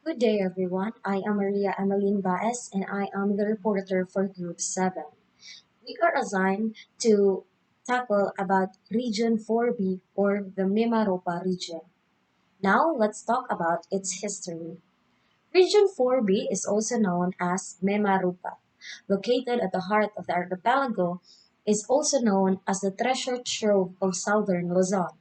Good day, everyone. I am Maria Emeline Baez, and I am the reporter for Group 7. We are assigned to tackle about Region 4B or the Mimaropa region. Now, let's talk about its history. Region 4B is also known as Mimaropa. Located at the heart of the archipelago, is also known as the treasure trove of southern Luzon.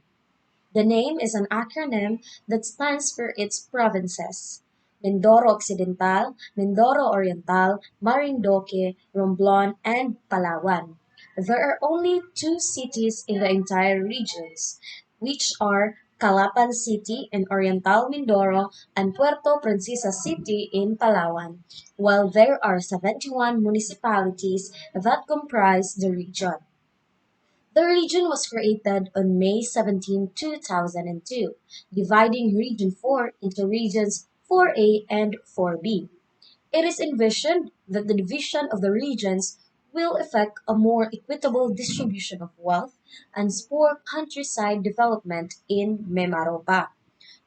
The name is an acronym that stands for its provinces: Mindoro Occidental, Mindoro Oriental, Marindoque, Romblon, and Palawan. There are only two cities in the entire regions, which are Calapan City in Oriental Mindoro and Puerto Princesa City in Palawan, while there are 71 municipalities that comprise the region. The region was created on May 17, 2002, dividing Region 4 into Regions 4A and 4B. It is envisioned that the division of the regions will effect a more equitable distribution of wealth and spur countryside development in Mimaropa.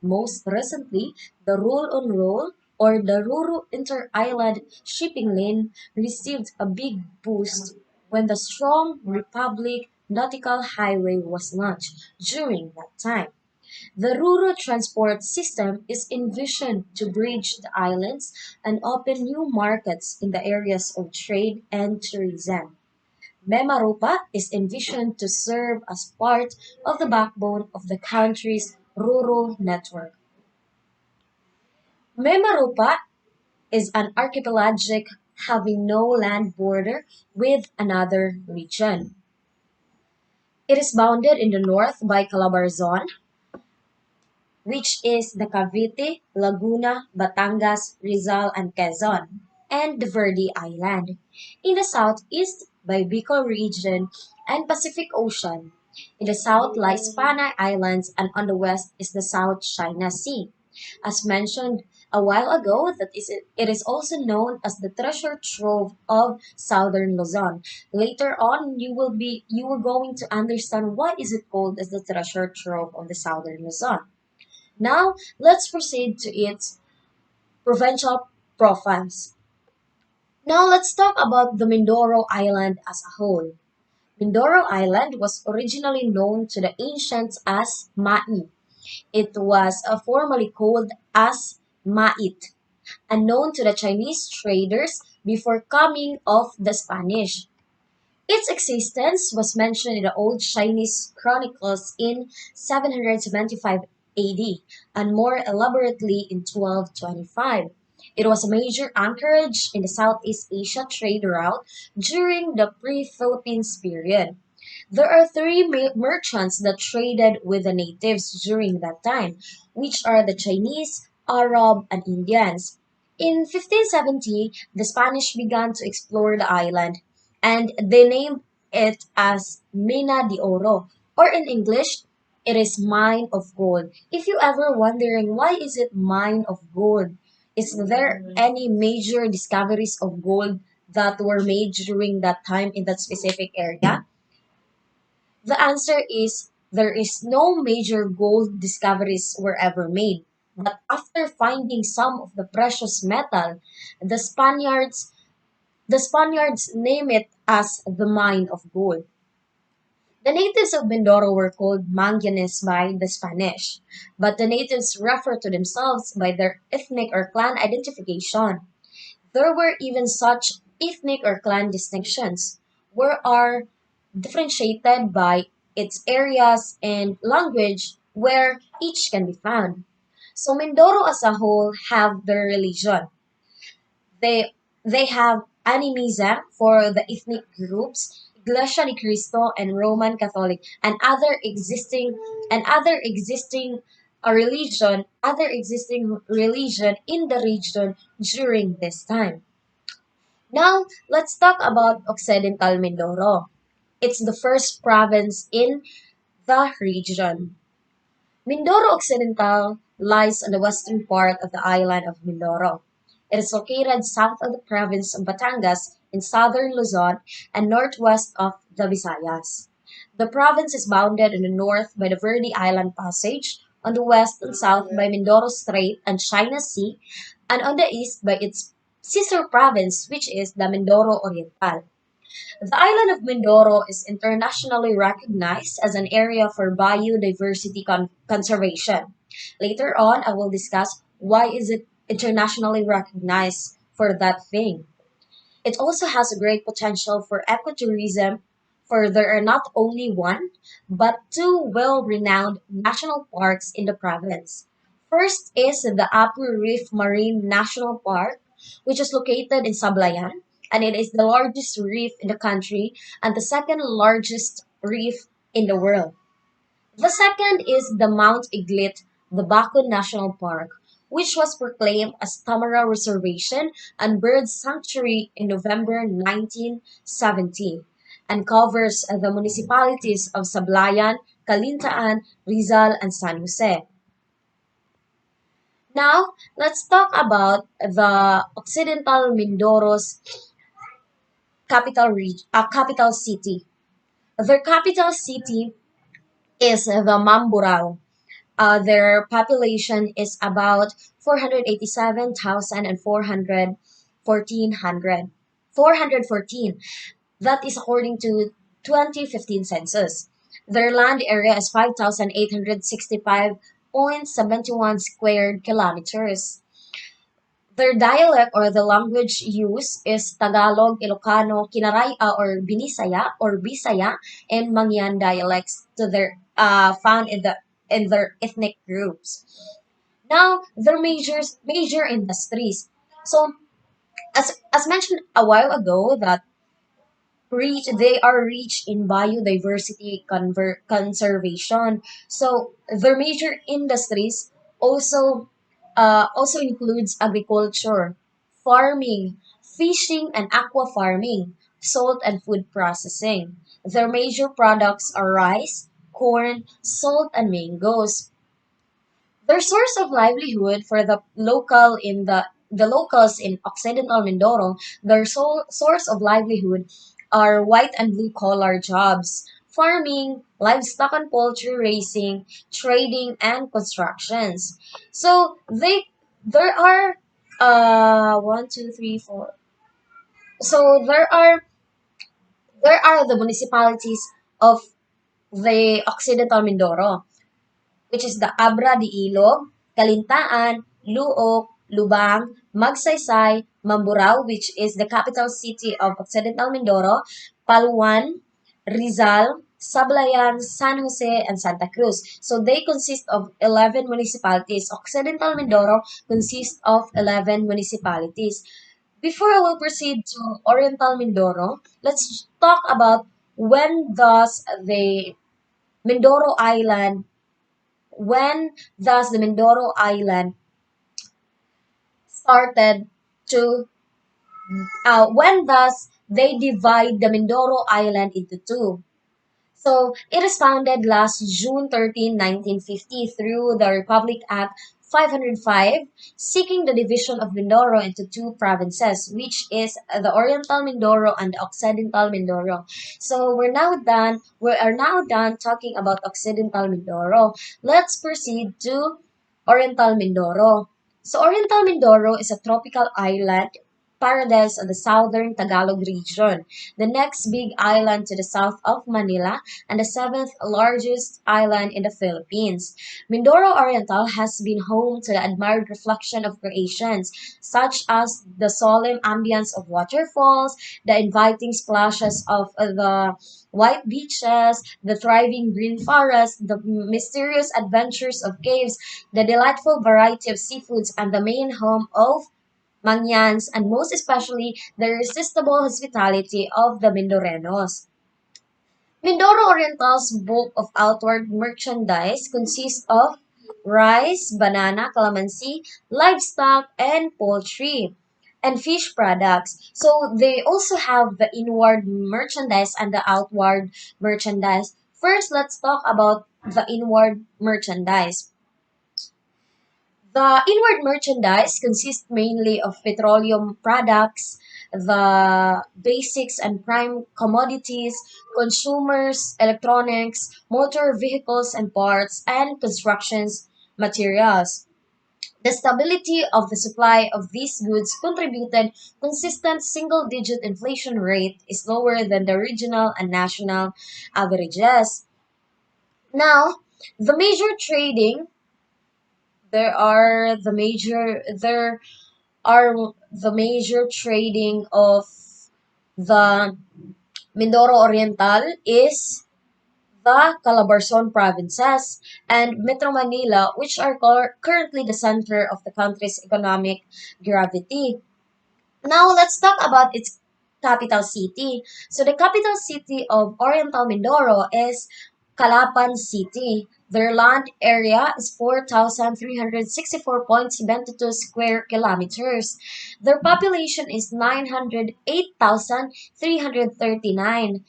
Most recently, the roll-on-roll or the Ruru Inter-Island Shipping Lane received a big boost when the Strong Republic Nautical Highway was launched during that time. The Ruru transport system is envisioned to bridge the islands and open new markets in the areas of trade and tourism. Mimaropa is envisioned to serve as part of the backbone of the country's rural network. Mimaropa is an archipelagic having no land border with another region. It is bounded in the north by Calabarzon, which is the Cavite, Laguna, Batangas, Rizal, and Quezon, and the Verde Island. In the southeast by Bicol region and Pacific Ocean. In the south lies Panay Islands, and on the west is the South China Sea. As mentioned a while ago, it is also known as the treasure trove of southern Luzon. Later on, you are going to understand why is it called as the treasure trove of the southern Luzon. Now, let's proceed to its provincial profiles. Now, let's talk about the Mindoro Island as a whole. Mindoro Island was originally known to the ancients as Mai. It was formerly called as Mait, unknown to the Chinese traders before coming of the Spanish. Its existence was mentioned in the Old Chinese chronicles in 775 AD and more elaborately in 1225. It was a major anchorage in the Southeast Asia trade route during the pre-Philippines period. There are three merchants that traded with the natives during that time, which are the Chinese, Arab, and Indians. In 1570, the Spanish began to explore the island, and they named it as Mina de Oro, or in English, it is mine of gold. If you ever wondering why is it mine of gold, is there any major discoveries of gold that were made during that time in that specific area? The answer is there is no major gold discoveries were ever made. But after finding some of the precious metal, the Spaniards the Spaniards name it as the mine of gold. The natives of Mindoro were called Manguenes by the Spanish, but the natives refer to themselves by their ethnic or clan identification. There were even such ethnic or clan distinctions, where are differentiated by its areas and language where each can be found. So Mindoro as a whole have their religion. They they have animism for the ethnic groups, Iglesia ni Cristo and Roman Catholic, and other existing religion in the region during this time. Now, let's talk about Occidental Mindoro. It's the first province in the region. Mindoro Occidental lies on the western part of the island of Mindoro. It is located south of the province of Batangas in southern Luzon and northwest of the Visayas. The province is bounded in the north by the Verde Island Passage, on the west and south by Mindoro Strait and China Sea, and on the east by its sister province, which is the Mindoro Oriental. The island of Mindoro is internationally recognized as an area for biodiversity conservation. Later on, I will discuss why is it internationally recognized for that thing. It also has a great potential for ecotourism, for there are not only one, but two well-renowned national parks in the province. First is the Apu Reef Marine National Park, which is located in Sablayan, and it is the largest reef in the country and the second largest reef in the world. The second is the Mount Iglit, the Baco National Park, which was proclaimed as Tamara Reservation and Bird Sanctuary in November 1970 and covers the municipalities of Sablayan, Calintaan, Rizal, and San Jose. Now, let's talk about the Occidental Mindoro's capital city. Their capital city is the Mamburao. Their population is about 487,000 and 414. That is according to 2015 census. Their land area is 5,865.71 square kilometers. Their dialect or the language used is Tagalog, Ilocano, Kinaraya or Binisaya or Bisaya, and Mangyan dialects to their found in their ethnic groups. Now, their major industries. So, as mentioned a while ago, that they are rich in biodiversity conservation. So their major industries also includes agriculture, farming, fishing and aqua farming, salt and food processing. Their major products are rice, corn, salt and mangoes. Their source of livelihood for the locals in Occidental Mindoro, their source of livelihood are white and blue collar jobs, farming, livestock and poultry raising, trading, and constructions. So there are one, two, three, four. So there are the municipalities of the Occidental Mindoro, which is the Abra de Ilog, Calintaan, Luok, Lubang, Magsaysay, Mamburao, which is the capital city of Occidental Mindoro, Palwan, Rizal, Sablayan, San Jose, and Santa Cruz. So they consist of 11 municipalities. Occidental Mindoro consists of 11 municipalities. Before I will proceed to Oriental Mindoro, let's talk about when does the Mindoro Island when thus the Mindoro Island started to when thus they divide the Mindoro Island into two. So it is founded last June 13, 1950 through the Republic Act 505, seeking the division of Mindoro into two provinces, which is the Oriental Mindoro and the Occidental Mindoro. So We are now done talking about Occidental Mindoro. Let's proceed to Oriental Mindoro. So Oriental Mindoro is a tropical island paradise of the southern Tagalog region, the next big island to the south of Manila, and the seventh largest island in the Philippines. Mindoro Oriental has been home to the admired reflection of creations, such as the solemn ambience of waterfalls, the inviting splashes of the white beaches, the thriving green forest, the mysterious adventures of caves, the delightful variety of seafoods, and the main home of Mangyans, and most especially the irresistible hospitality of the Mindorenos. Mindoro Oriental's bulk of outward merchandise consists of rice, banana, calamansi, livestock, and poultry, and fish products. So they also have the inward merchandise and the outward merchandise. First, let's talk about the inward merchandise. The inward merchandise consists mainly of petroleum products, the basics and prime commodities, consumers, electronics, motor vehicles and parts, and constructions materials. The stability of the supply of these goods contributed consistent single-digit inflation rate is lower than the regional and national averages. Now, the major trading, there are the major trading of the Mindoro Oriental is the Calabarzon provinces and Metro Manila, which are currently the center of the country's economic gravity. Now let's talk about its capital city. So the capital city of Oriental Mindoro is Calapan City. Their land area is 4,364.72 square kilometers. Their population is 908,339.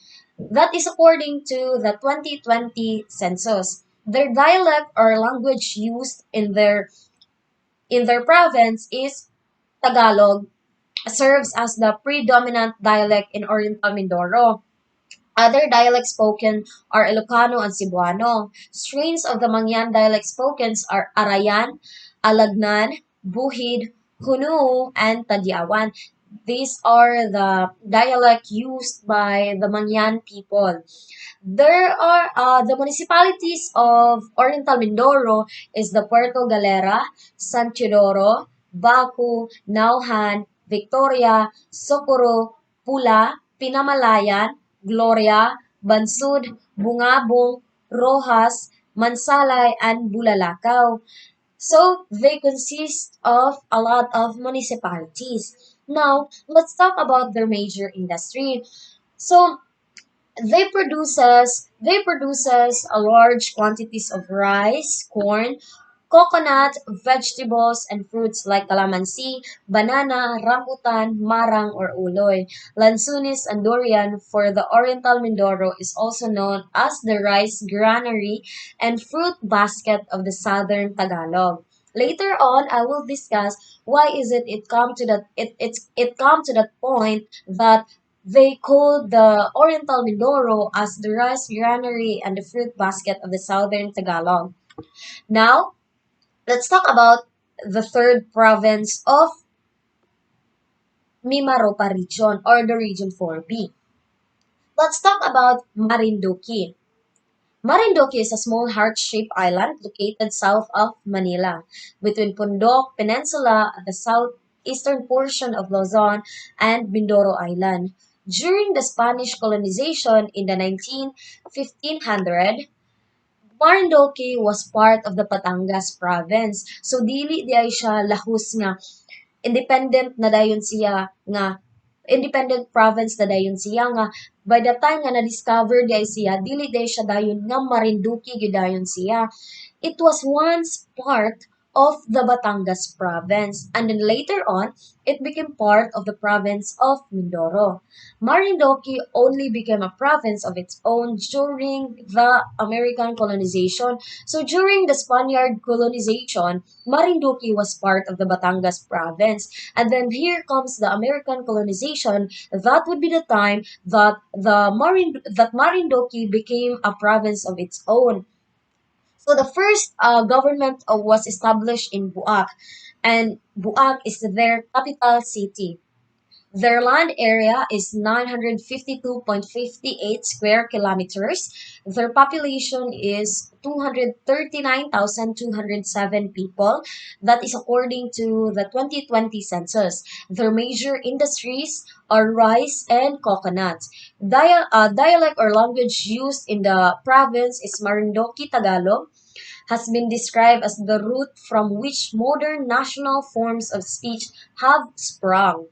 That is according to the 2020 census. Their dialect or language used in their province is Tagalog, serves as the predominant dialect in Oriental Mindoro. Other dialects spoken are Ilocano and Cebuano. Strains of the Mangyan dialect spoken are Arayan, Alagnan, Buhid, Hunuu, and Tadyawan. These are the dialect used by the Mangyan people. There are the municipalities of Oriental Mindoro is the Puerto Galera, San Teodoro, Baku, Nauhan, Victoria, Socorro, Pula, Pinamalayan, Gloria, Bansud, Bungabong, Rojas, Mansalay, and Bulalakaw. So they consist of a lot of municipalities. Now, let's talk about their major industry. So they produces a large quantities of rice, corn, coconut, vegetables, and fruits like calamansi, banana, rambutan, marang, or uloy. Lansunis and durian for the Oriental Mindoro is also known as the rice granary and fruit basket of the southern Tagalog. Later on, I will discuss why is it come to that point that they call the Oriental Mindoro as the rice granary and the fruit basket of the southern Tagalog. Now, let's talk about the third province of Mimaropa region or the region 4B. Let's talk about Marinduque. Marinduque is a small heart-shaped island located south of Manila, between Pundok Peninsula at the southeastern portion of Luzon and Mindoro Island. During the Spanish colonization in the 1500, Marinduque was part of the Batangas province. So dili di ay siya lahus nga independent na dayon siya nga independent province na dayon siya nga by the time nga na-discover di ay siya dili day siya dayon nga Marinduque gyud dayon siya. It was once part of the Batangas province, and then later on, it became part of the province of Mindoro. Marinduque only became a province of its own during the American colonization. So during the Spaniard colonization, Marinduque was part of the Batangas province. And then here comes the American colonization. That would be the time that that Marinduque became a province of its own. So the first government was established in Buak, and Buak is their capital city. Their land area is 952.58 square kilometers. Their population is 239,207 people. That is according to the 2020 census. Their major industries are rice and coconut. Dialect or language used in the province is Marindoki Tagalog, has been described as the root from which modern national forms of speech have sprung.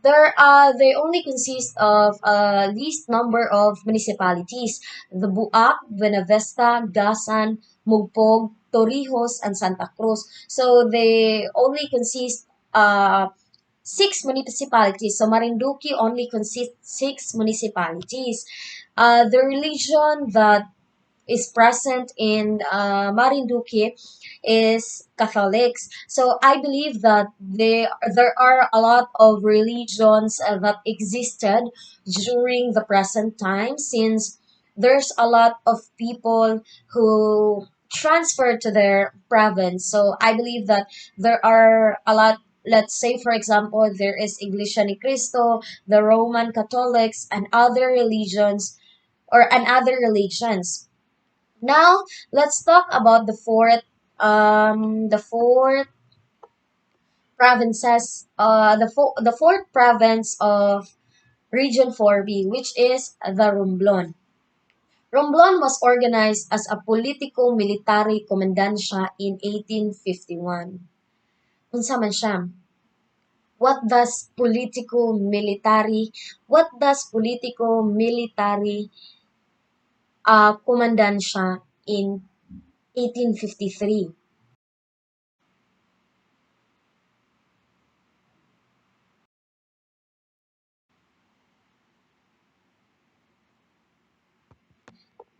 They only consist of a least number of municipalities: the Buak, Buenavista, Gasan, Mugpog, Torrijos, and Santa Cruz. So they only consist six municipalities. So Marinduque only consists six municipalities. The religion that is present in Marinduque is Catholics. So I believe that there are a lot of religions that existed during the present time, since there's a lot of people who transferred to their province. So I believe that there are a lot. Let's say, for example, there is Iglesia ni Cristo, the Roman Catholics, and other religions and other religions. Now, let's talk about the fourth provinces, the fourth province of Region 4B, which is the Romblon. Romblon was organized as a politico-military komendansya in 1851. Unsa man siya? What does politico-military komendansya in 1853?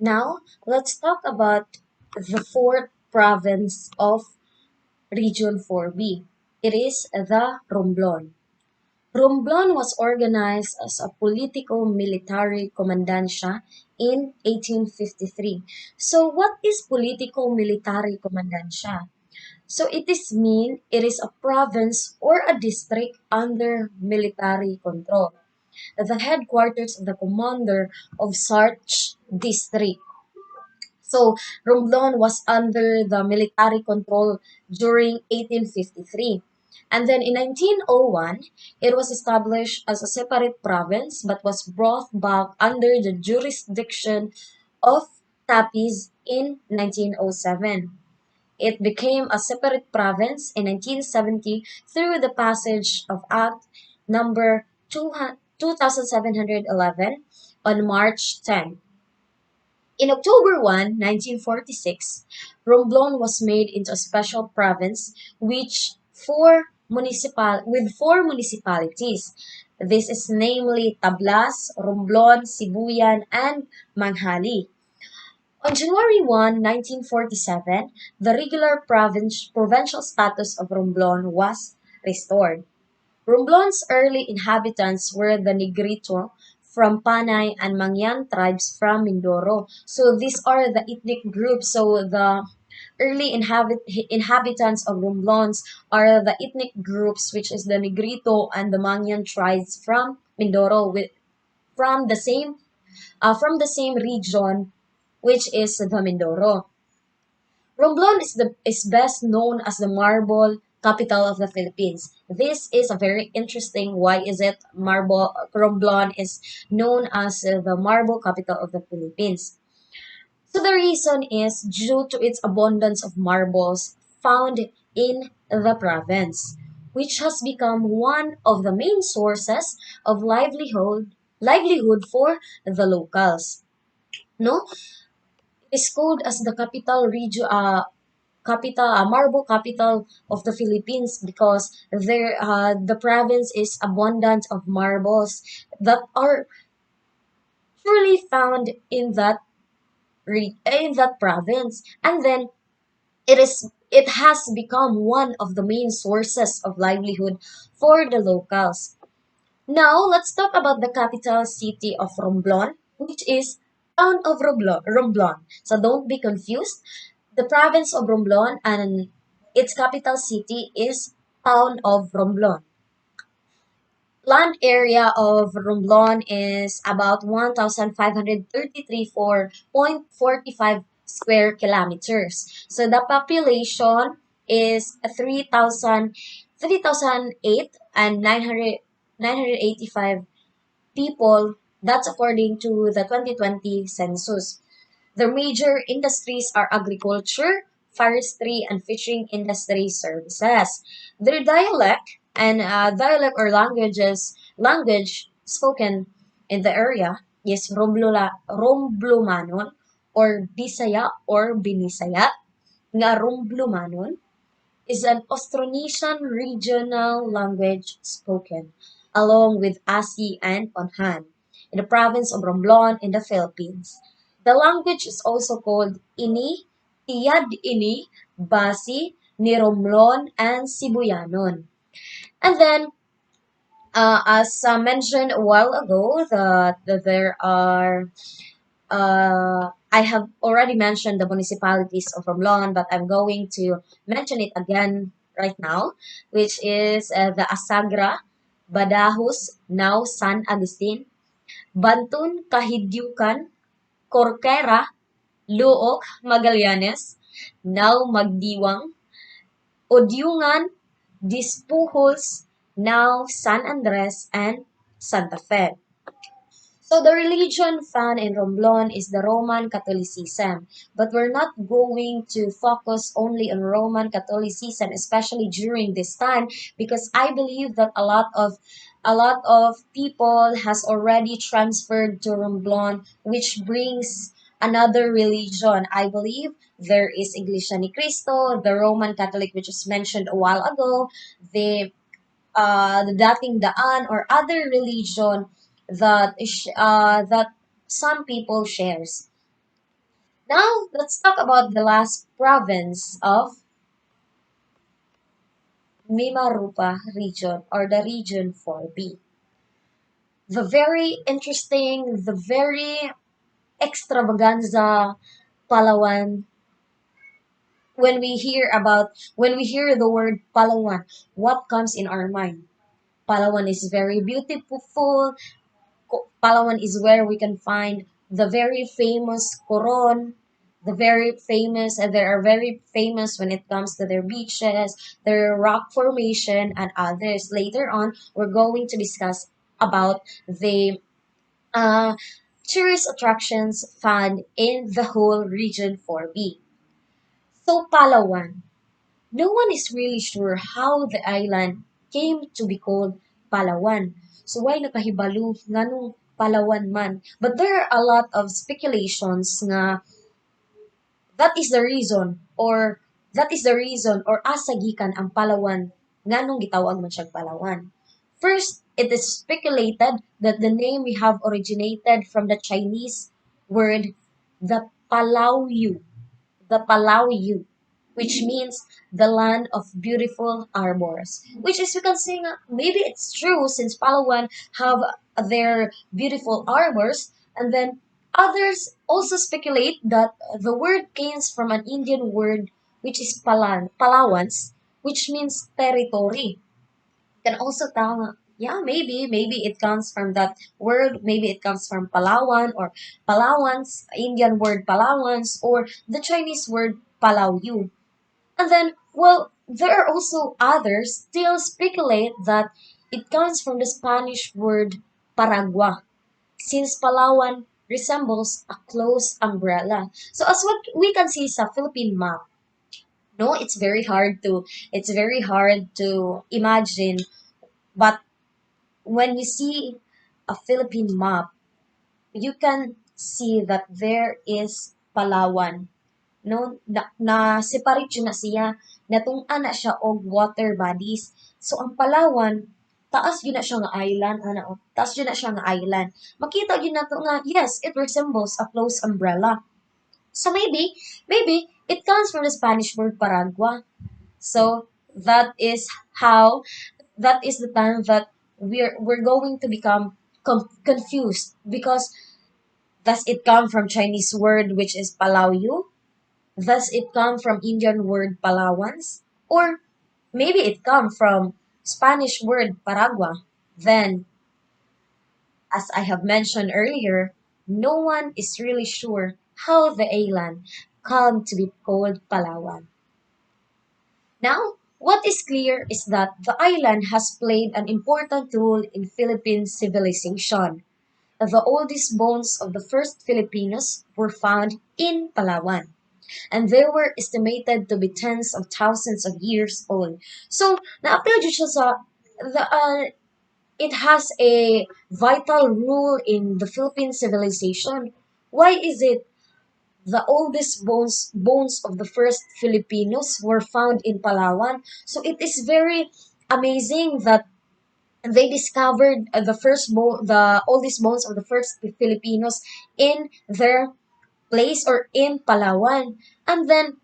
Now, let's talk about the fourth province of Region 4B. It is the Romblon. Romblon was organized as a politico-military komandansya in 1853. So what is politico-military komandansya? So it is a province or a district under military control. The headquarters of the commander of such district. So Romblon was under the military control during 1853. And then in 1901, it was established as a separate province but was brought back under the jurisdiction of Tapiz in 1907. It became a separate province in 1970 through the passage of Act number 2711 on March 10. In October 1, 1946, Romblon was made into a special province with four municipalities. This is namely Tablas, Romblon, Sibuyan, and Manghali. On January 1, 1947, the regular provincial status of Romblon was restored. Romblon's early inhabitants were the Negrito from Panay and Mangyan tribes from Mindoro. So these are the ethnic groups. So the early inhabitants of Romblons are the ethnic groups, which is the Negrito and the Mangyan tribes from Mindoro, from the same from the same region, which is the Mindoro. Romblon is best known as the marble capital of the Philippines. This is a very interesting. Why is it marble Romblon is known as the marble capital of the Philippines? So the reason is due to its abundance of marbles found in the province, which has become one of the main sources of livelihood for the locals. No, it is called as the marble capital of the Philippines because the province is abundant of marbles that are truly found in that province, and then it has become one of the main sources of livelihood for the locals. Now let's talk about the capital city of Romblon, which is town of Romblon. So don't be confused. The province of Romblon and its capital city is town of Romblon. Land area of Romblon is about 1,533.45 square kilometers. So the population is 3,008 and 985 people. That's according to the 2020 census. The major industries are agriculture, forestry, and fishing industry services. Their dialect or language spoken in the area is Romblumanon or Bisaya or Binisaya. Nga Romblumanon is an Austronesian regional language spoken, along with Asi and Onhan, in the province of Romblon in the Philippines. The language is also called Ini, Tiyad Ini, Basi, Niromlon, and Sibuyanon. And then, as mentioned a while ago, that there are I have already mentioned the municipalities of Romblon, but I'm going to mention it again right now, which is the Asagra, Badajos, now San Agustin, Bantun, Kahidyukan, Corquera, Luok, Magallanes, now Magdiwang, Odyungan, Dispujols, now San Andres, and Santa Fe. So the religion found in Romblon is the Roman Catholicism, but we're not going to focus only on Roman Catholicism, especially during this time, because I believe that a lot of people has already transferred to Romblon, which brings another religion. I believe there is Iglesia ni Cristo, the Roman Catholic, which was mentioned a while ago, the the dating daan or other religion that some people shares. Now let's talk about the last province of Mimaropa region or the region 4B. The very interesting, the very extravaganza Palawan. When we hear the word Palawan, what comes in our mind? Palawan is very beautiful. Palawan is where we can find the very famous Coron, they are very famous when it comes to their beaches, their rock formation, and others. Later on, we're going to discuss about the uh, tourist attractions found in the whole region 4B. So Palawan, no one is really sure how the island came to be called Palawan. So why nakahibalo nganong Palawan man? But there are a lot of speculations nga that is the reason or asa gikan ang Palawan nganong gitawag man siyang Palawan. First, it is speculated that the name we have originated from the Chinese word the Palauyu, which means the land of beautiful arbors. Which is, you can say, nga, maybe it's true since Palawan have their beautiful arbors, and then others also speculate that the word comes from an Indian word which is Palawans, which means territory. Can also tell, yeah, maybe it comes from that word, maybe it comes from Palawan or Palawans, Indian word Palawans, or the Chinese word Palauyu. And then, well, there are also others still speculate that it comes from the Spanish word Paragua, since Palawan resembles a closed umbrella. So as what we can see sa Philippine map, no, it's very hard to imagine, but when you see a Philippine map, you can see that there is Palawan. No, na separate yun na siya, natung-an na siya og water bodies. So ang Palawan, taas yun na siya nga island, taas yun na siya nga island. Makita yun na to nga, yes, it resembles a closed umbrella. So maybe it comes from the Spanish word paragua. So how that is the time that we're going to become confused, because does it come from Chinese word which is Palauyu? Does it come from Indian word Palawans? Or maybe it come from Spanish word Paragua? Then, as I have mentioned earlier, no one is really sure how the island come to be called Palawan. Now, what is clear is that the island has played an important role in Philippine civilization. The oldest bones of the first Filipinos were found in Palawan, and they were estimated to be tens of thousands of years old. So, na-appeal dyan siya sa, it has a vital role in the Philippine civilization. Why is it the oldest bones of the first Filipinos were found in Palawan? So it is very amazing that they discovered the oldest bones of the first Filipinos in their place or in Palawan. And then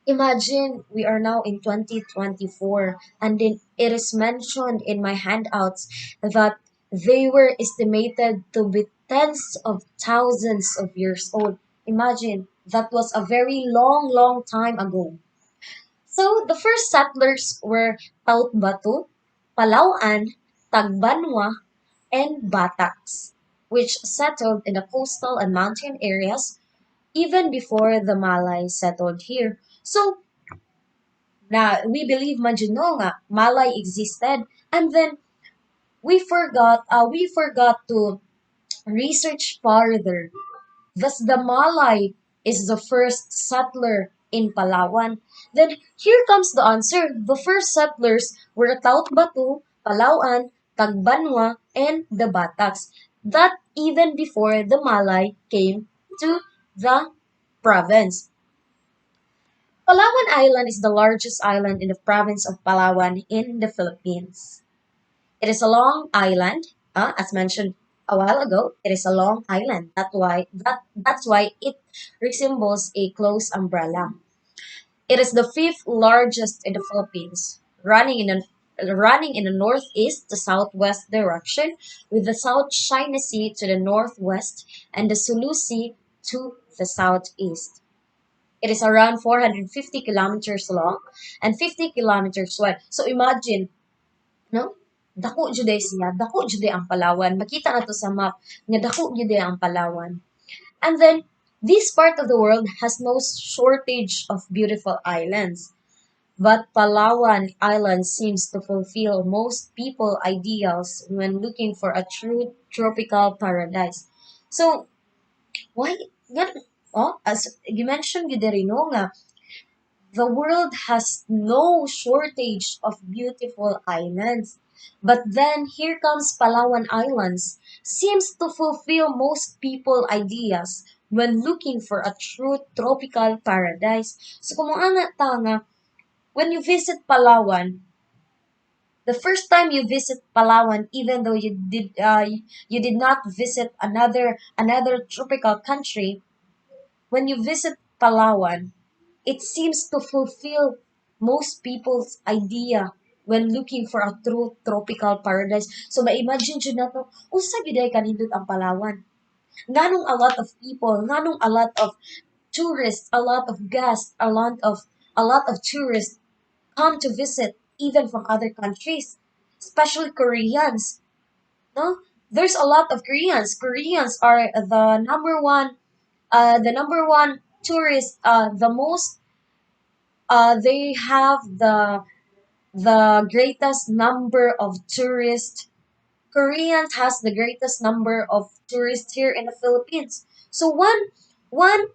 imagine we are now in 2024, and then it is mentioned in my handouts that they were estimated to be tens of thousands of years old. Imagine, that was a very long, long time ago. So the first settlers were Tautbatu, Palauan, Tagbanwa, and Bataks, which settled in the coastal and mountain areas even before the Malay settled here. So na we believe man dyan, no, nga Malay existed, and then we forgot to research farther. Thus the Malay is the first settler in Palawan. Then here comes the answer. The first settlers were Tautbatu, Palauan, Tagbanwa, and the Bataks. That even before the Malay came to the province. Palawan Island is the largest island in the province of Palawan in the Philippines. It is a long island, as mentioned a while ago. It is a long island. That's why it resembles a closed umbrella. It is the fifth largest in the Philippines, running in the northeast to southwest direction, with the South China Sea to the northwest and the Sulu Sea to the southeast. It is around 450 kilometers long and 50 kilometers wide. So imagine, no? Dako jud siya, dako jud ang Palawan. Makita na to sa map nga dako jud ang Palawan. And then this part of the world has no shortage of beautiful islands. But Palawan Island seems to fulfill most people ideals when looking for a true tropical paradise. So, why nga, as you mentioned, Guderino, nga the world has no shortage of beautiful islands. But then here comes Palawan Islands, seems to fulfill most people ideas when looking for a true tropical paradise. So kung mga tanga, when you visit Palawan, the first time you visit Palawan, even though you did not visit another tropical country, when you visit Palawan, it seems to fulfill most people's idea when looking for a true tropical paradise. So ma-imagine jud nato, usa gyud kanindot ang Palawan. Nganong a lot of people, nganong a lot of tourists, a lot of guests, a lot of tourists come to visit even from other countries, especially Koreans. No, there's a lot of Koreans. Koreans are the number one tourist. They have the greatest number of tourists. Koreans has the greatest number of tourists here in the Philippines. So one one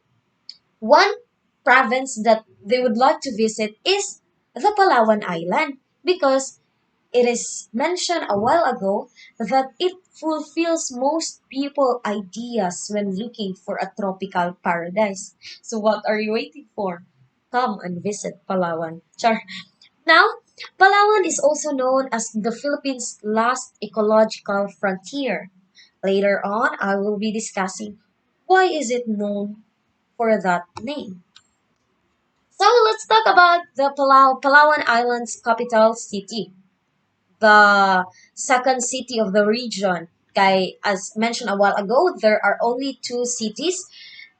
province that they would like to visit is the Palawan Island, because it is mentioned a while ago that it fulfills most people ideas when looking for a tropical paradise. So what are you waiting for? Come and visit Palawan. Char. Now, Palawan is also known as the Philippines' last ecological frontier. Later on, I will be discussing why is it known for that name. So let's talk about the Palawan Island's capital city, the second city of the region. Kay, as mentioned a while ago, there are only two cities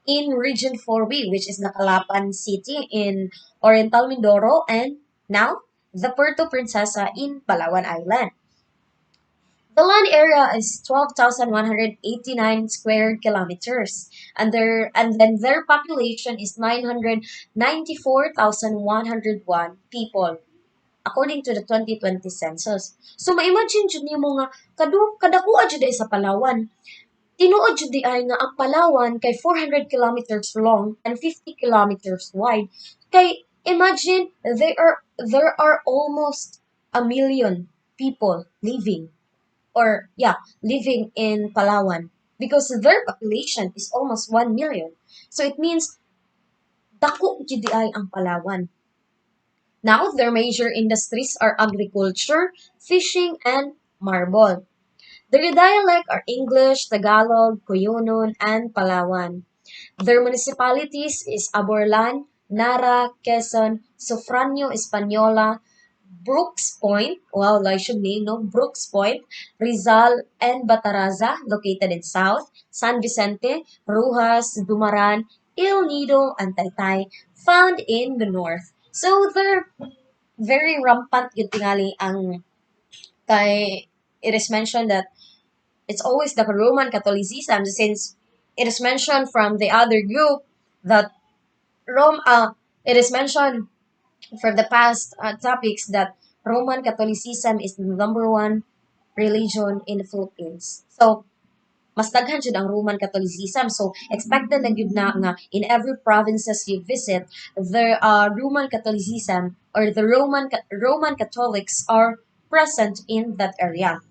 in Region 4B, which is the Calapan City in Oriental Mindoro, and now the Puerto Princesa in Palawan Island. The land area is 12,189 square kilometers, and then their population is 994,101 people, according to the 2020 census. So ma-imagine jud nimo nga kadakuha jud ay sa Palawan. Tinuod jud di ay nga ang Palawan kay 400 kilometers long and 50 kilometers wide. Kay imagine there are almost a million people living in Palawan, because their population is almost 1 million. So it means dako jud di ay ang Palawan. Now, their major industries are agriculture, fishing, and marble. Their dialect are English, Tagalog, Cuyonon, and Palawan. Their municipalities is Aborlan, Nara, Quezon, Sofranio Española, Brooks Point, wow, I should name, no? Brooks Point, Rizal, and Bataraza, located in South, San Vicente, Rujas, Dumaran, Il Nido, and Taytay, found in the north. So they're very rampant yun tingali ang kay it is mentioned that it's always the Roman Catholicism since it is mentioned from the other group that Rome it is mentioned from the past topics that Roman Catholicism is the number one religion in the Philippines. So mas daghan jud ang Roman Catholicism. So expected na gyud na nga in every provinces you visit, the Roman Catholicism or the Roman Catholics are present in that area.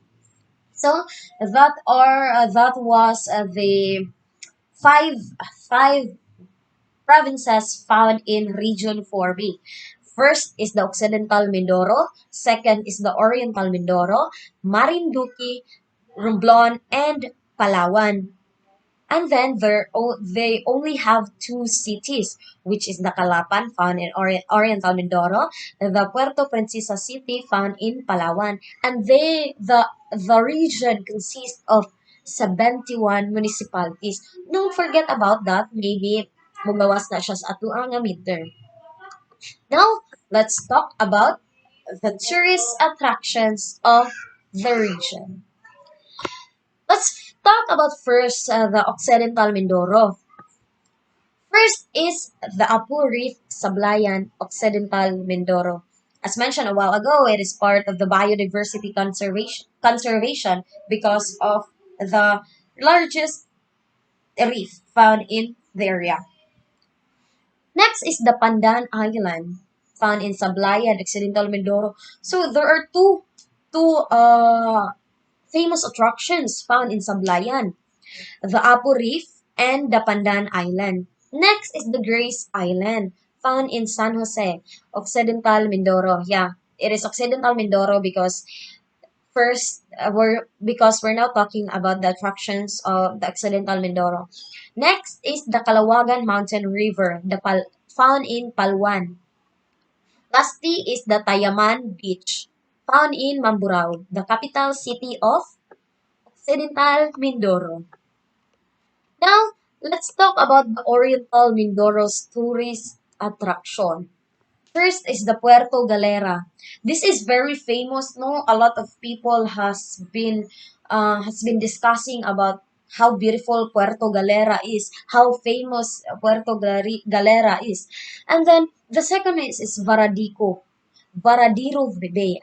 So that was the five five provinces found in Region 4B. First is the Occidental Mindoro, second is the Oriental Mindoro, Marinduque, Romblon, and Palawan. And then they only have two cities, which is the Calapan, found in Oriental Mindoro, the Puerto Princesa City, found in Palawan. And the region consists of 71 municipalities. Don't forget about that. Maybe mugawas na siya sa atuang nga midterm. Now, let's talk about the tourist attractions of the region. Let's talk about first the Occidental Mindoro. First is the Apu Reef Sablayan Occidental Mindoro. As mentioned a while ago, it is part of the biodiversity conservation because of the largest reef found in the area. Next is the Pandan Island, found in Sablayan, Occidental Mindoro. So there are two famous attractions found in Sablayan, the Apu Reef and the Pandan Island. Next is the Grace Island, found in San Jose, Occidental Mindoro. Yeah, it is Occidental Mindoro because first we're now talking about the attractions of the Occidental Mindoro. Next is the Kalawagan Mountain River, found in Palwan. Lastly is the Tayaman Beach, found in Mamburao, the capital city of Occidental Mindoro. Now, let's talk about the Oriental Mindoro's tourist attraction. First is the Puerto Galera. This is very famous, no? A lot of people has been discussing about how beautiful Puerto Galera is, how famous Galera is. And then the second is Varadico. Varadero Bay.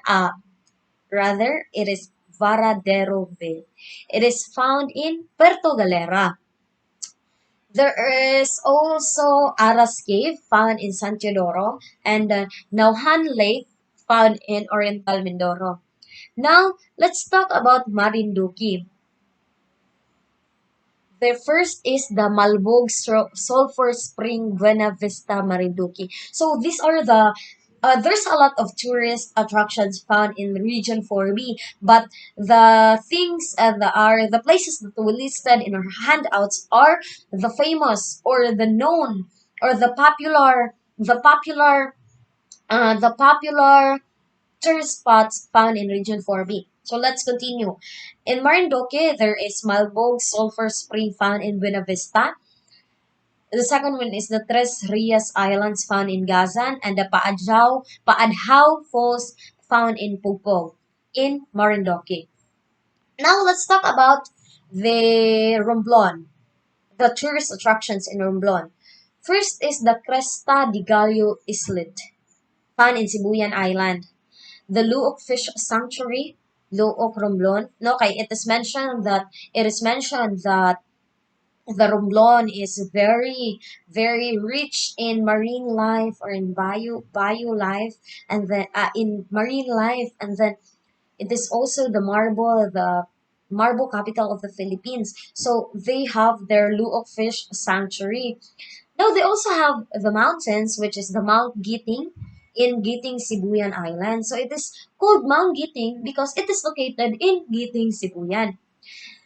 Rather, it is Varadero Bay. It is found in Puerto Galera. There is also Aras Cave found in San Teodoro and Nauhan Lake found in Oriental Mindoro. Now, let's talk about Marinduque. The first is the Malbog Sulphur Spring Buena Vista Marinduque. So these are there's a lot of tourist attractions found in Region 4B, but the things that are the places that we listed in our handouts are the famous or the known or the popular tourist spots found in Region 4B. So let's continue. In Marinduque, there is Malbog Sulphur Spring found in Buena Vista. The second one is the Tres Rias Islands found in Gazan and the Paadhaw Falls found in Pugpog in Marinduque. Now let's talk about the Romblon, the tourist attractions in Romblon. First is the Cresta de Gallo Islet found in Sibuyan Island. The Luok Fish Sanctuary, Luok Romblon. No, kay it is mentioned that the Romblon is very very rich in marine life or in bio life and then in marine life and then it is also the marble capital of the Philippines. So they have their Luok Fish Sanctuary. Now they also have the mountains, which is the Mount Giting in Giting, Sibuyan Island. So it is called Mount Giting because it is located in Giting, Sibuyan.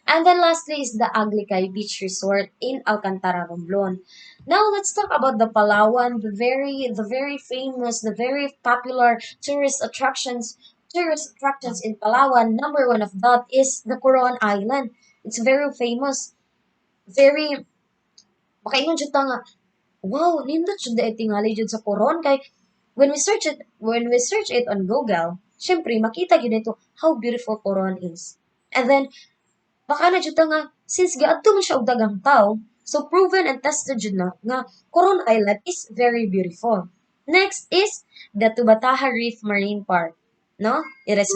And then lastly is the Aglicay Beach Resort in Alcantara, Romblon. Now let's talk about the Palawan, the very famous, the very popular tourist attractions in Palawan. Number one of that is the Coron Island. It's very famous. Very makaingon jud ta nga Wow, nindot jud ay tingali jud sa koron kay when we search it on Google, syempre makita gyud nito how beautiful koron is. And then baka na jud ta nga since giadto man siya og daghang tawo, so proven and tested jud na nga Coron Island is very beautiful. Next is the Tubataha Reef Marine Park. No? It is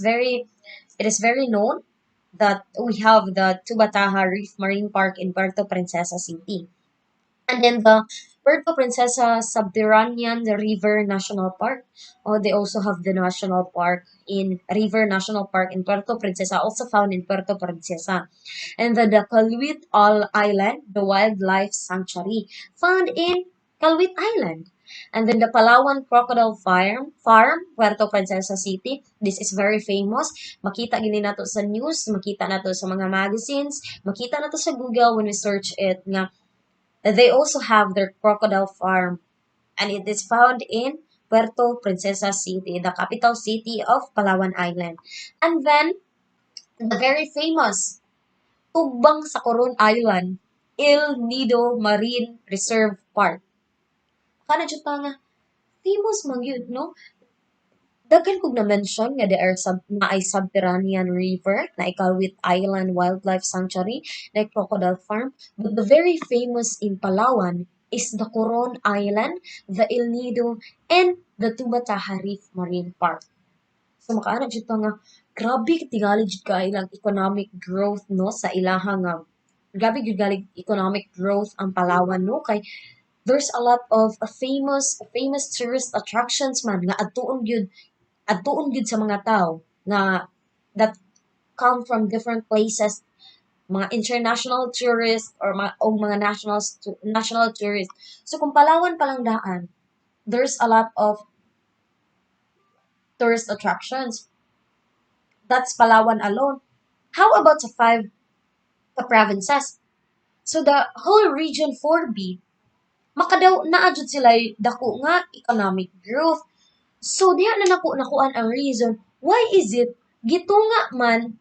very known that we have the Tubataha Reef Marine Park in Puerto Princesa City. And then the Puerto Princesa Subterranean River National Park. Oh, they also have the national park in River National Park in Puerto Princesa, also found in Puerto Princesa. And the Calwit All Island, the wildlife sanctuary, found in Calwit Island. And then the Palawan Crocodile Farm, Puerto Princesa City. This is very famous. Makita gini nato sa news, makita nato sa mga magazines, makita nato sa Google when we search it nga they also have their crocodile farm, and it is found in Puerto Princesa City, the capital city of Palawan Island. And then, the very famous Tugbang sa Coron Island, El Nido Marine Reserve Park. Kana jud ta nga famous man gyud, no? Daghan kog na-mention nga there are na ay subterranean river, na Ikalwit Island Wildlife Sanctuary, na Crocodile Farm. But the very famous in Palawan is the Coron Island, the El Nido, and the Tubataha Reef Marine Park. So makaana jud ta nga grabe tingali jud ka ilang economic growth no sa ilahang nga grabe jud galing economic growth ang Palawan no kay there's a lot of famous tourist attractions man nga adtuon gyud sa mga tao nga that come from different places, mga international tourists or mga national tourists. So kung Palawan pa lang daan, there's a lot of tourist attractions. That's Palawan alone. How about sa five provinces? So the whole region 4B, makadaw naadjud sila dako nga economic growth. So diha na nakuan ang reason why is it gitunga man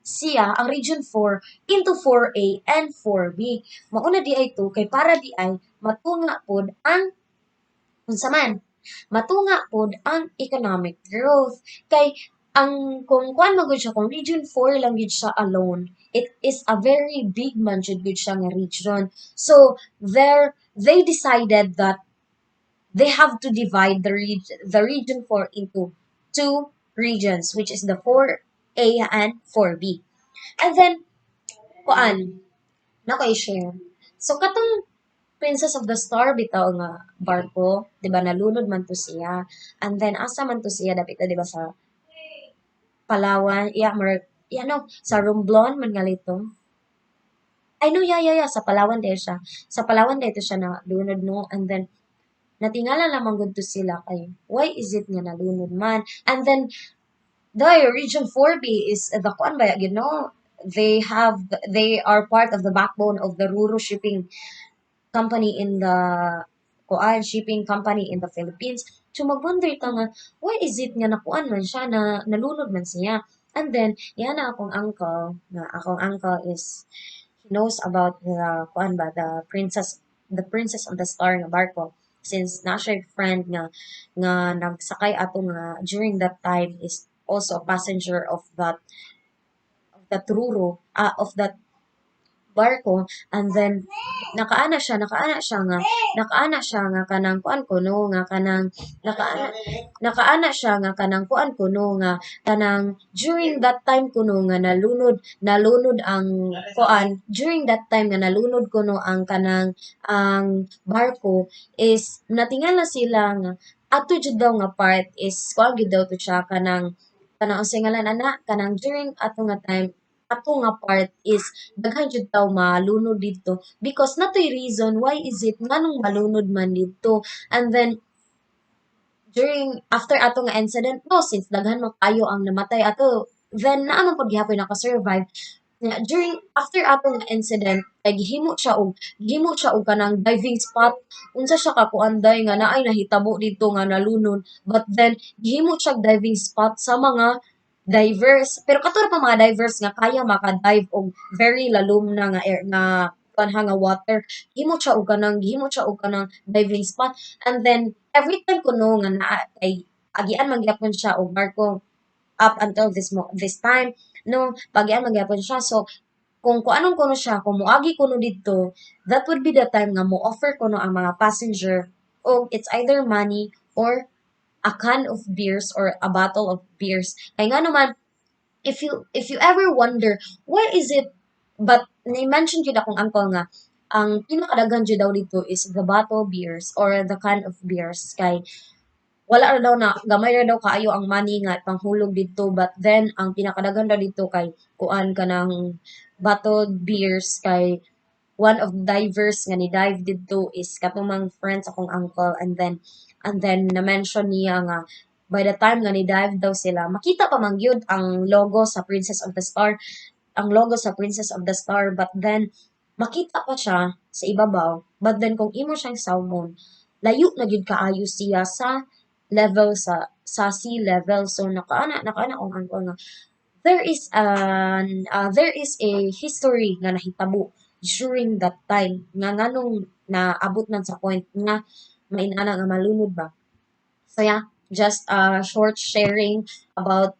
siya ang region 4 into 4A and 4B. Mauna di ay to kay para di ay matunga pod ang unsa man matunga pod ang economic growth kay ang kung kuan man gud siya kung region 4 lang gud siya alone, it is a very big man jud gud siya nga region. So there they decided that they have to divide the region 4 into two regions, which is the 4A and 4B. And then kuan na ko i-share. So katong Princess of the Star bitaw nga barko, 'di ba nalunod man to siya. And then asa man to siya dapit 'di ba sa Palawan, no, sa Romblon man galito. I know, yeah, sa Palawan din siya. Sa Palawan dito siya na lunod no, and then natingala lamang gud to sila kay why is it nga nalunod man. And then the region 4B is the kuan ba you know, they are part of the backbone of the Ruro shipping company in the kuan shipping company in the Philippines. So mag-wonder ka nga, why is it nga nakuan man siya na nalunod man siya? And then, yan na akong uncle is he knows about the kuan ba the princess of the star nga barko, since na siya friend nga nagsakay ato nga during that time is also a passenger of that ruro of that barko. And then nakaana siya nga kanang kuan kuno nga kanang nakaana nakaana siya nga kanang kuan kuno nga kanang during that time kuno nga nalunod ang kuan during that time nga nalunod kuno ang kanang ang barko is natingala sila nga ato jud daw nga part is kuan gyud daw to siya kanang unsay ngalan ana kanang during ato nga part is daghan jud taw malunod dito because natoy reason why is it nganong malunod man dito. And then during after ato nga incident no, since daghan man kayo ang namatay ato, then naamang pud gihapon naka-survive nga during after ato nga incident kay gihimo siya og kanang diving spot. Unsa siya ka kuanday nga naay nahitabo dito nga nalunod, but then gihimo siya diving spot sa mga divers, pero kato ra pa mga divers nga kaya maka-dive og very lalum na nga kanha nga water, gihimo siya og kanang diving spot. And then every time kuno nga naa kay agian man gyapon siya og barko up until this time no pagian man gyapon siya. So kung kuanong kuno siya, kung moagi kuno didto, that would be the time nga mo offer kuno ang mga passenger o it's either money or a can of beers or a bottle of beers. Kaya nga naman, if you ever wonder, why is it, but ni-mention yun akong uncle nga, ang pinakadagan dyan daw dito is the bottle beers or the can of beers. Kay wala ra daw na gamay ra daw kaayo ang money nga panghulog dito, but then ang pinakadagan daw dito kay kuan ka ng bottled beers kay one of the divers nga ni dive dito is katumang friends akong uncle, and then na-mention niya nga by the time nga ni dive daw sila makita pa man gyud ang logo sa Princess of the Star, ang logo sa Princess of the Star, but then makita pa siya sa ibabaw, but then kung imo siyang salmon layo na gyud kaayo siya sa level sa sea level. So nakaana kung uncle nga there is a history nga nahitabo during that time nga nganong naabot man sa point nga mainana nga malunod ba. So yeah, just a short sharing about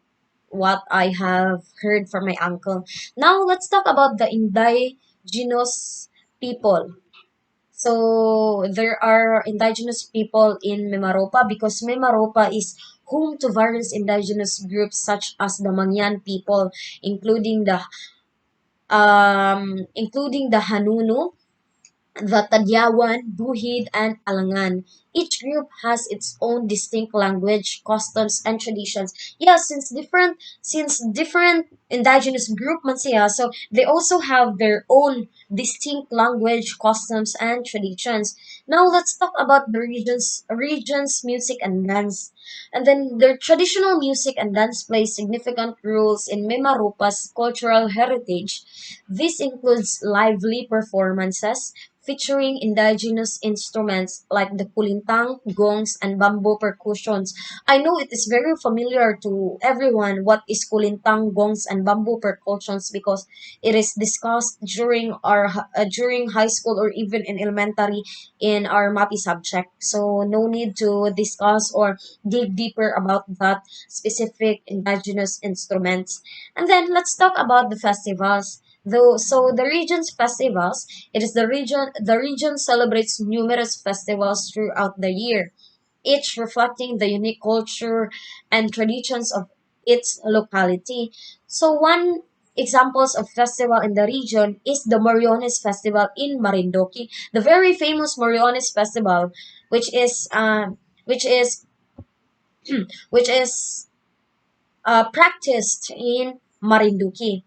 what I have heard from my uncle. Now let's talk about the indigenous people. So there are indigenous people in Mimaropa because Mimaropa is home to various indigenous groups such as the Mangyan people, including the Hanunu, the Tadyawan, Buhid, and Alangan. Each group has its own distinct language, customs, and traditions. Yeah, since different indigenous group man siya, so they also have their own distinct language, customs, and traditions. Now let's talk about the region's music and dance. And then their traditional music and dance play significant roles in Mimaropa's cultural heritage. This includes lively performances featuring indigenous instruments like the kulintang, gongs, and bamboo percussions. I know it is very familiar to everyone what is kulintang, gongs, and bamboo percussions because it is discussed during high school or even in elementary in our MAPI subject. So no need to discuss or dig deeper about that specific indigenous instruments. And then let's talk about the festivals. The region's festivals, the region celebrates numerous festivals throughout the year, each reflecting the unique culture and traditions of its locality. So one examples of festival in the region is the Moriones Festival in Marindoki, the very famous Moriones Festival, which is which is which is practiced in Marinduque.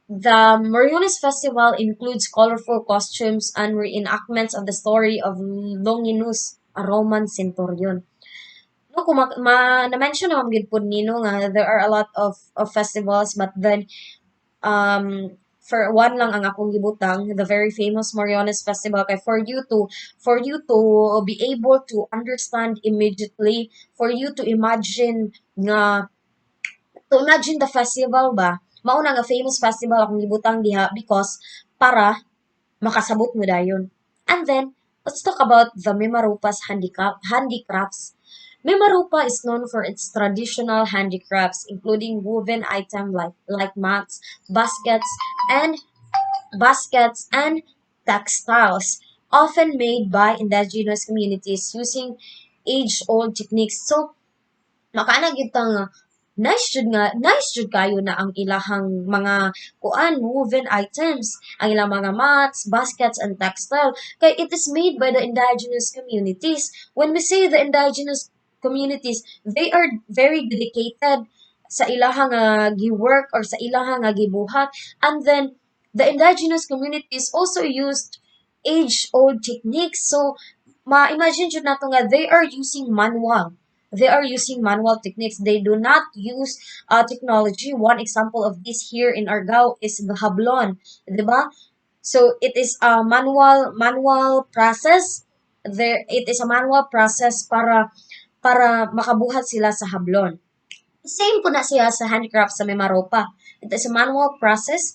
The Mariones Festival includes colorful costumes and reenactments of the story of Longinus, a Roman centurion. No, kung na-mention naman gid po nino nga there are a lot of festivals, but then for one lang ang akong gibutang, the very famous Mariones Festival, kay for you to be able to understand immediately, for you to imagine nga to imagine the festival ba, mao na nga famous festival akong gibutang diha because para makasabot mo dayon. And then, let's talk about the Mimaropa's handicrafts. Mimaropa is known for its traditional handicrafts, including woven items like mats, baskets, and textiles, often made by indigenous communities using age-old techniques. So, makaana gyud ta nga nice jud kayo na ang ilahang mga kuan woven items, ang ilang mga mats, baskets, and textile kay it is made by the indigenous communities. When we say the indigenous communities, they are very dedicated sa ilahang giwork or sa ilahang gibuhat, and then the indigenous communities also used age-old techniques. So ma-imagine jud nato nga they are using manual techniques. They do not use technology. One example of this here in Argao is the hablon, 'di ba? So it is a manual process. It is a manual process para makabuhat sila sa hablon. Same po na siya sa handicraft sa Mimaropa. It is a manual process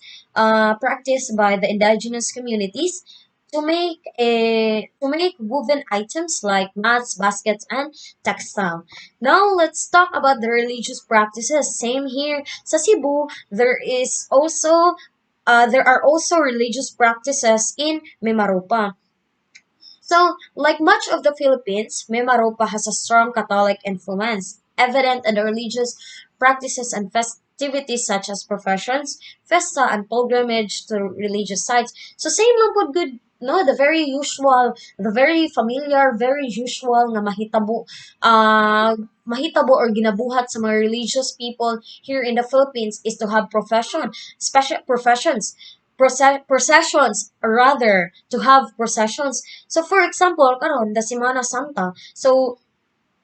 practiced by the indigenous communities to make woven items like mats, baskets, and textile. Now let's talk about the religious practices. Same here sa Cebu, there are also religious practices in Mimaropa. So, like much of the Philippines, Mimaropa has a strong Catholic influence, evident in the religious practices and festivities such as professions, festa, and pilgrimage to religious sites. So, same lang po good, no? The very familiar, very usual nga mahitabo or ginabuhat sa mga religious people here in the Philippines is to have special professions, processions, or rather, to have processions. So for example, karon the Semana Santa. So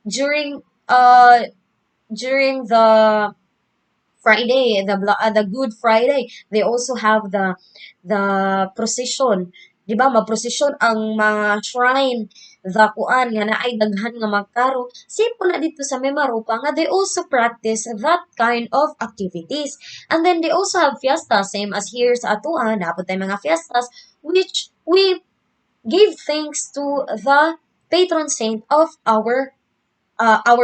during uh during the Friday, the Good Friday, they also have the procession. 'Di ba? Maprosesyon ang mga shrine, the kuan nga naay daghan nga magkaro. Simple na dito sa Mimaropa nga they also practice that kind of activities. And then they also have fiesta, same as here sa atuan, dapat tay mga fiestas which we give thanks to the patron saint of our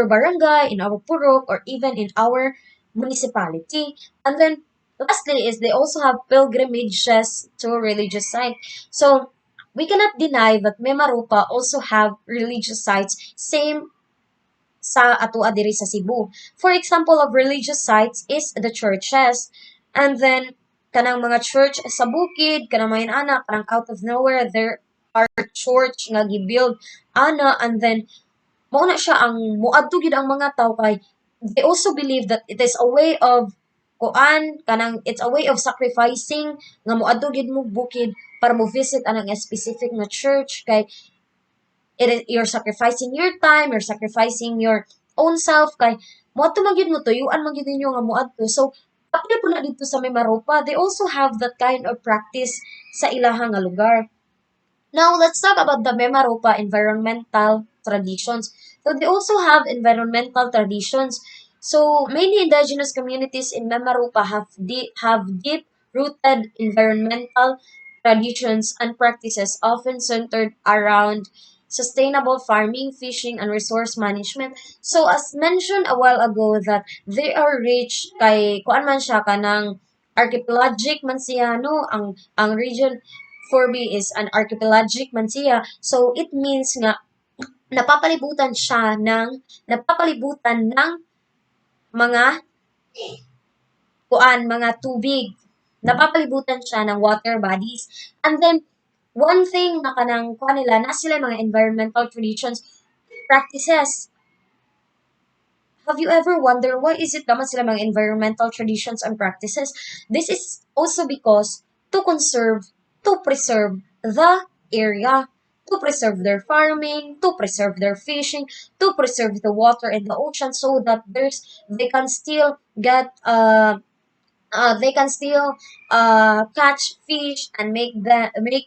barangay, in our purok, or even in our municipality. And then lastly is they also have pilgrimages to religious sites. So we cannot deny that Mimaropa also have religious sites, same sa atua diri sa Cebu. For example of religious sites is the churches. And then kanang mga church sa bukid, kanang mga anak, kanang out of nowhere, there are church nga gibuild ana, and then mao na siya ang moadto gid ang mga tao kay they also believe that it is a way of it's a way of sacrificing nga moadto gid mo bukid para mo visit anang specific nga church kay you're sacrificing your time, you're sacrificing your own self kay moadto man gyud mo tuyuan man gyud ninyo nga moadto. So apil po na dito sa Mimaropa, they also have that kind of practice sa ilahang nga lugar. Now, let's talk about the Mimaropa environmental traditions. So, they also have environmental traditions. So, many indigenous communities in Mimaropa have deep-rooted environmental traditions and practices often centered around sustainable farming, fishing, and resource management. So, as mentioned a while ago that they are rich kay kuan man siya kanang archipelagic man siya, no? Ang region 4B is an archipelagic man siya. So, it means nga, napapalibutan ng mga mga tubig. Napapalibutan siya ng water bodies. And then, one thing na kanang kuan nila, na sila mga environmental traditions, practices. Have you ever wondered why is it naman sila mga environmental traditions and practices? This is also because to preserve the area, to preserve their farming, to preserve their fishing, to preserve the water in the ocean so that they can still get they can still catch fish and make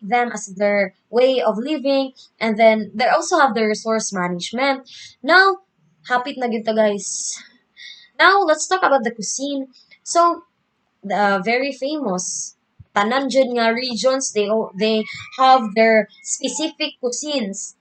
them as their way of living, and then they also have the resource management. Now, hapit na gyud ta, guys. Now let's talk about the cuisine. So the very famous tanan jud nga regions, they have their specific cuisines.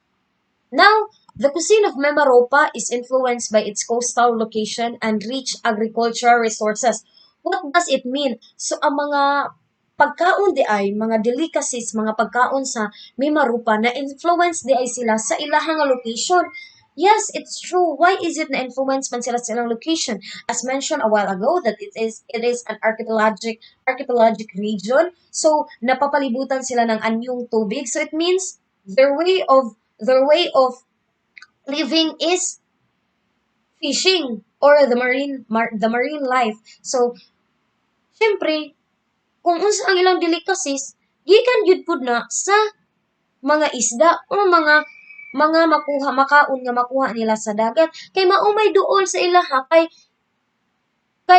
Now, the cuisine of Mimaropa is influenced by its coastal location and rich agricultural resources. What does it mean? So, ang mga pagkaon di ay, mga delicacies, mga pagkaon sa Mimaropa, na influence di ay sila sa ilahang location. Yes, it's true. Why is it na influence man sila sa ilang location? As mentioned a while ago, that it is an archipelagic region. So napapalibutan sila ng anyong tubig. So it means their way of living is fishing or the marine life. So syempre, kung unsa ang ilang delicacies, gikan gyud pud na sa mga isda o mga makaon nga makuha nila sa dagat kay maumay duol sa ilaha kay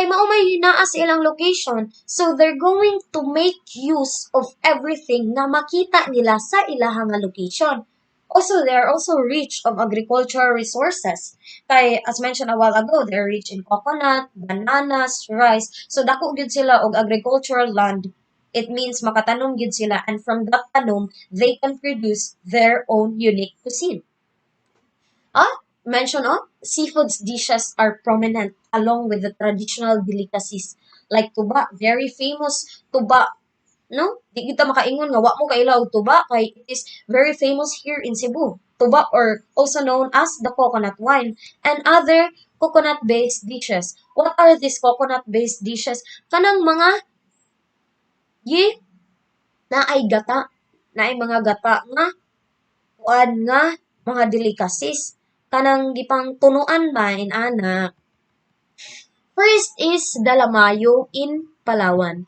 maumay naa sa ilang location, so they're going to make use of everything na makita nila sa ilahang location. Also, they are also rich of agricultural resources. Kay, as mentioned a while ago, they're rich in coconut, bananas, rice. So, dako gyud sila og agricultural land. It means makatanom gyud sila, and from that tanom, they can produce their own unique cuisine. Mention seafood dishes are prominent along with the traditional delicacies like tuba, very famous tuba. No, di kita makaingon nga wa mo kailaw og tuba kay it is very famous here in Cebu. Tuba, or also known as the coconut wine, and other coconut-based dishes. What are these coconut-based dishes? Kanang mga yi naay gata, naay mga gata nga kuan nga mga delicacies kanang gipang tunuan ba in ana. First is dalamayo in Palawan.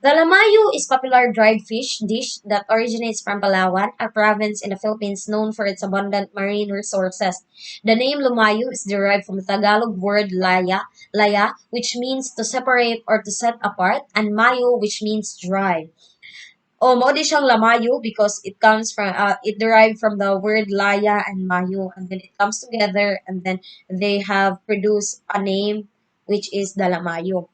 Dalamayo is popular dried fish dish that originates from Palawan, a province in the Philippines known for its abundant marine resources. The name lumayo is derived from the Tagalog word laya, which means to separate or to set apart, and mayo, which means dry. Oh, mo di siyang lamayo because it derived from the word laya and mayo, and then it comes together, and then they have produced a name which is dalamayo.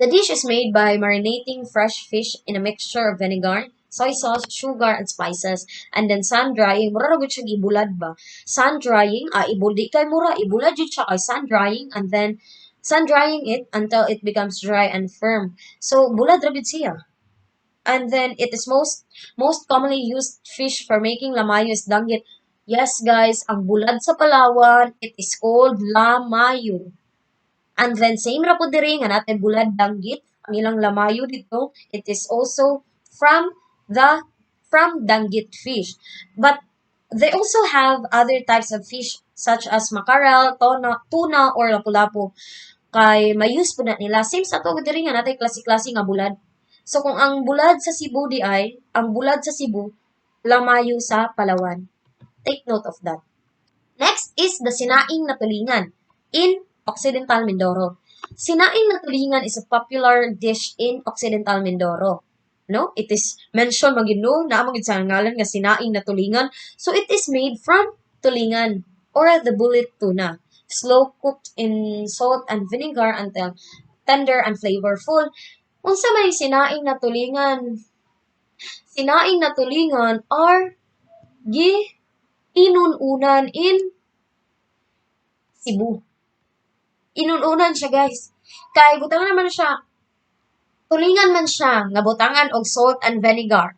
The dish is made by marinating fresh fish in a mixture of vinegar, soy sauce, sugar, and spices, and then sun drying. Mura ra gud siya ibulad ba? Sun drying, ibuldi kay mura, ibulad jud siya kay sun drying, and then sun drying it until it becomes dry and firm. So, bulad ra gud siya. And then it is most commonly used fish for making lamayo is danggit. Yes, guys, ang bulad sa Palawan, it is called lamayo. And then same ra po diri nga natin bulad danggit, ang ilang lamayo dito, it is also from the from danggit fish. But they also have other types of fish such as mackerel, tuna or lapu-lapu. Kay may use po na nila. Same sa to diri nga natin klase-klase nga bulad. So kung ang bulad sa Cebu di ay, ang bulad sa Cebu, lamayo sa Palawan. Take note of that. Next is the sinaing na tulingan in Occidental Mindoro. Sinaing na tulingan is a popular dish in Occidental Mindoro. No, it is mentioned magino na among sa ngalan nga sinaing na tulingan. So it is made from tulingan or the bullet tuna, slow cooked in salt and vinegar until tender and flavorful. Unsa may sinaing na tulingan? Sinaing na tulingan are gi inununan in Cebu. Inununan siya, guys. Kay butangan naman siya, tulingan man siya nga butangan og salt and vinegar.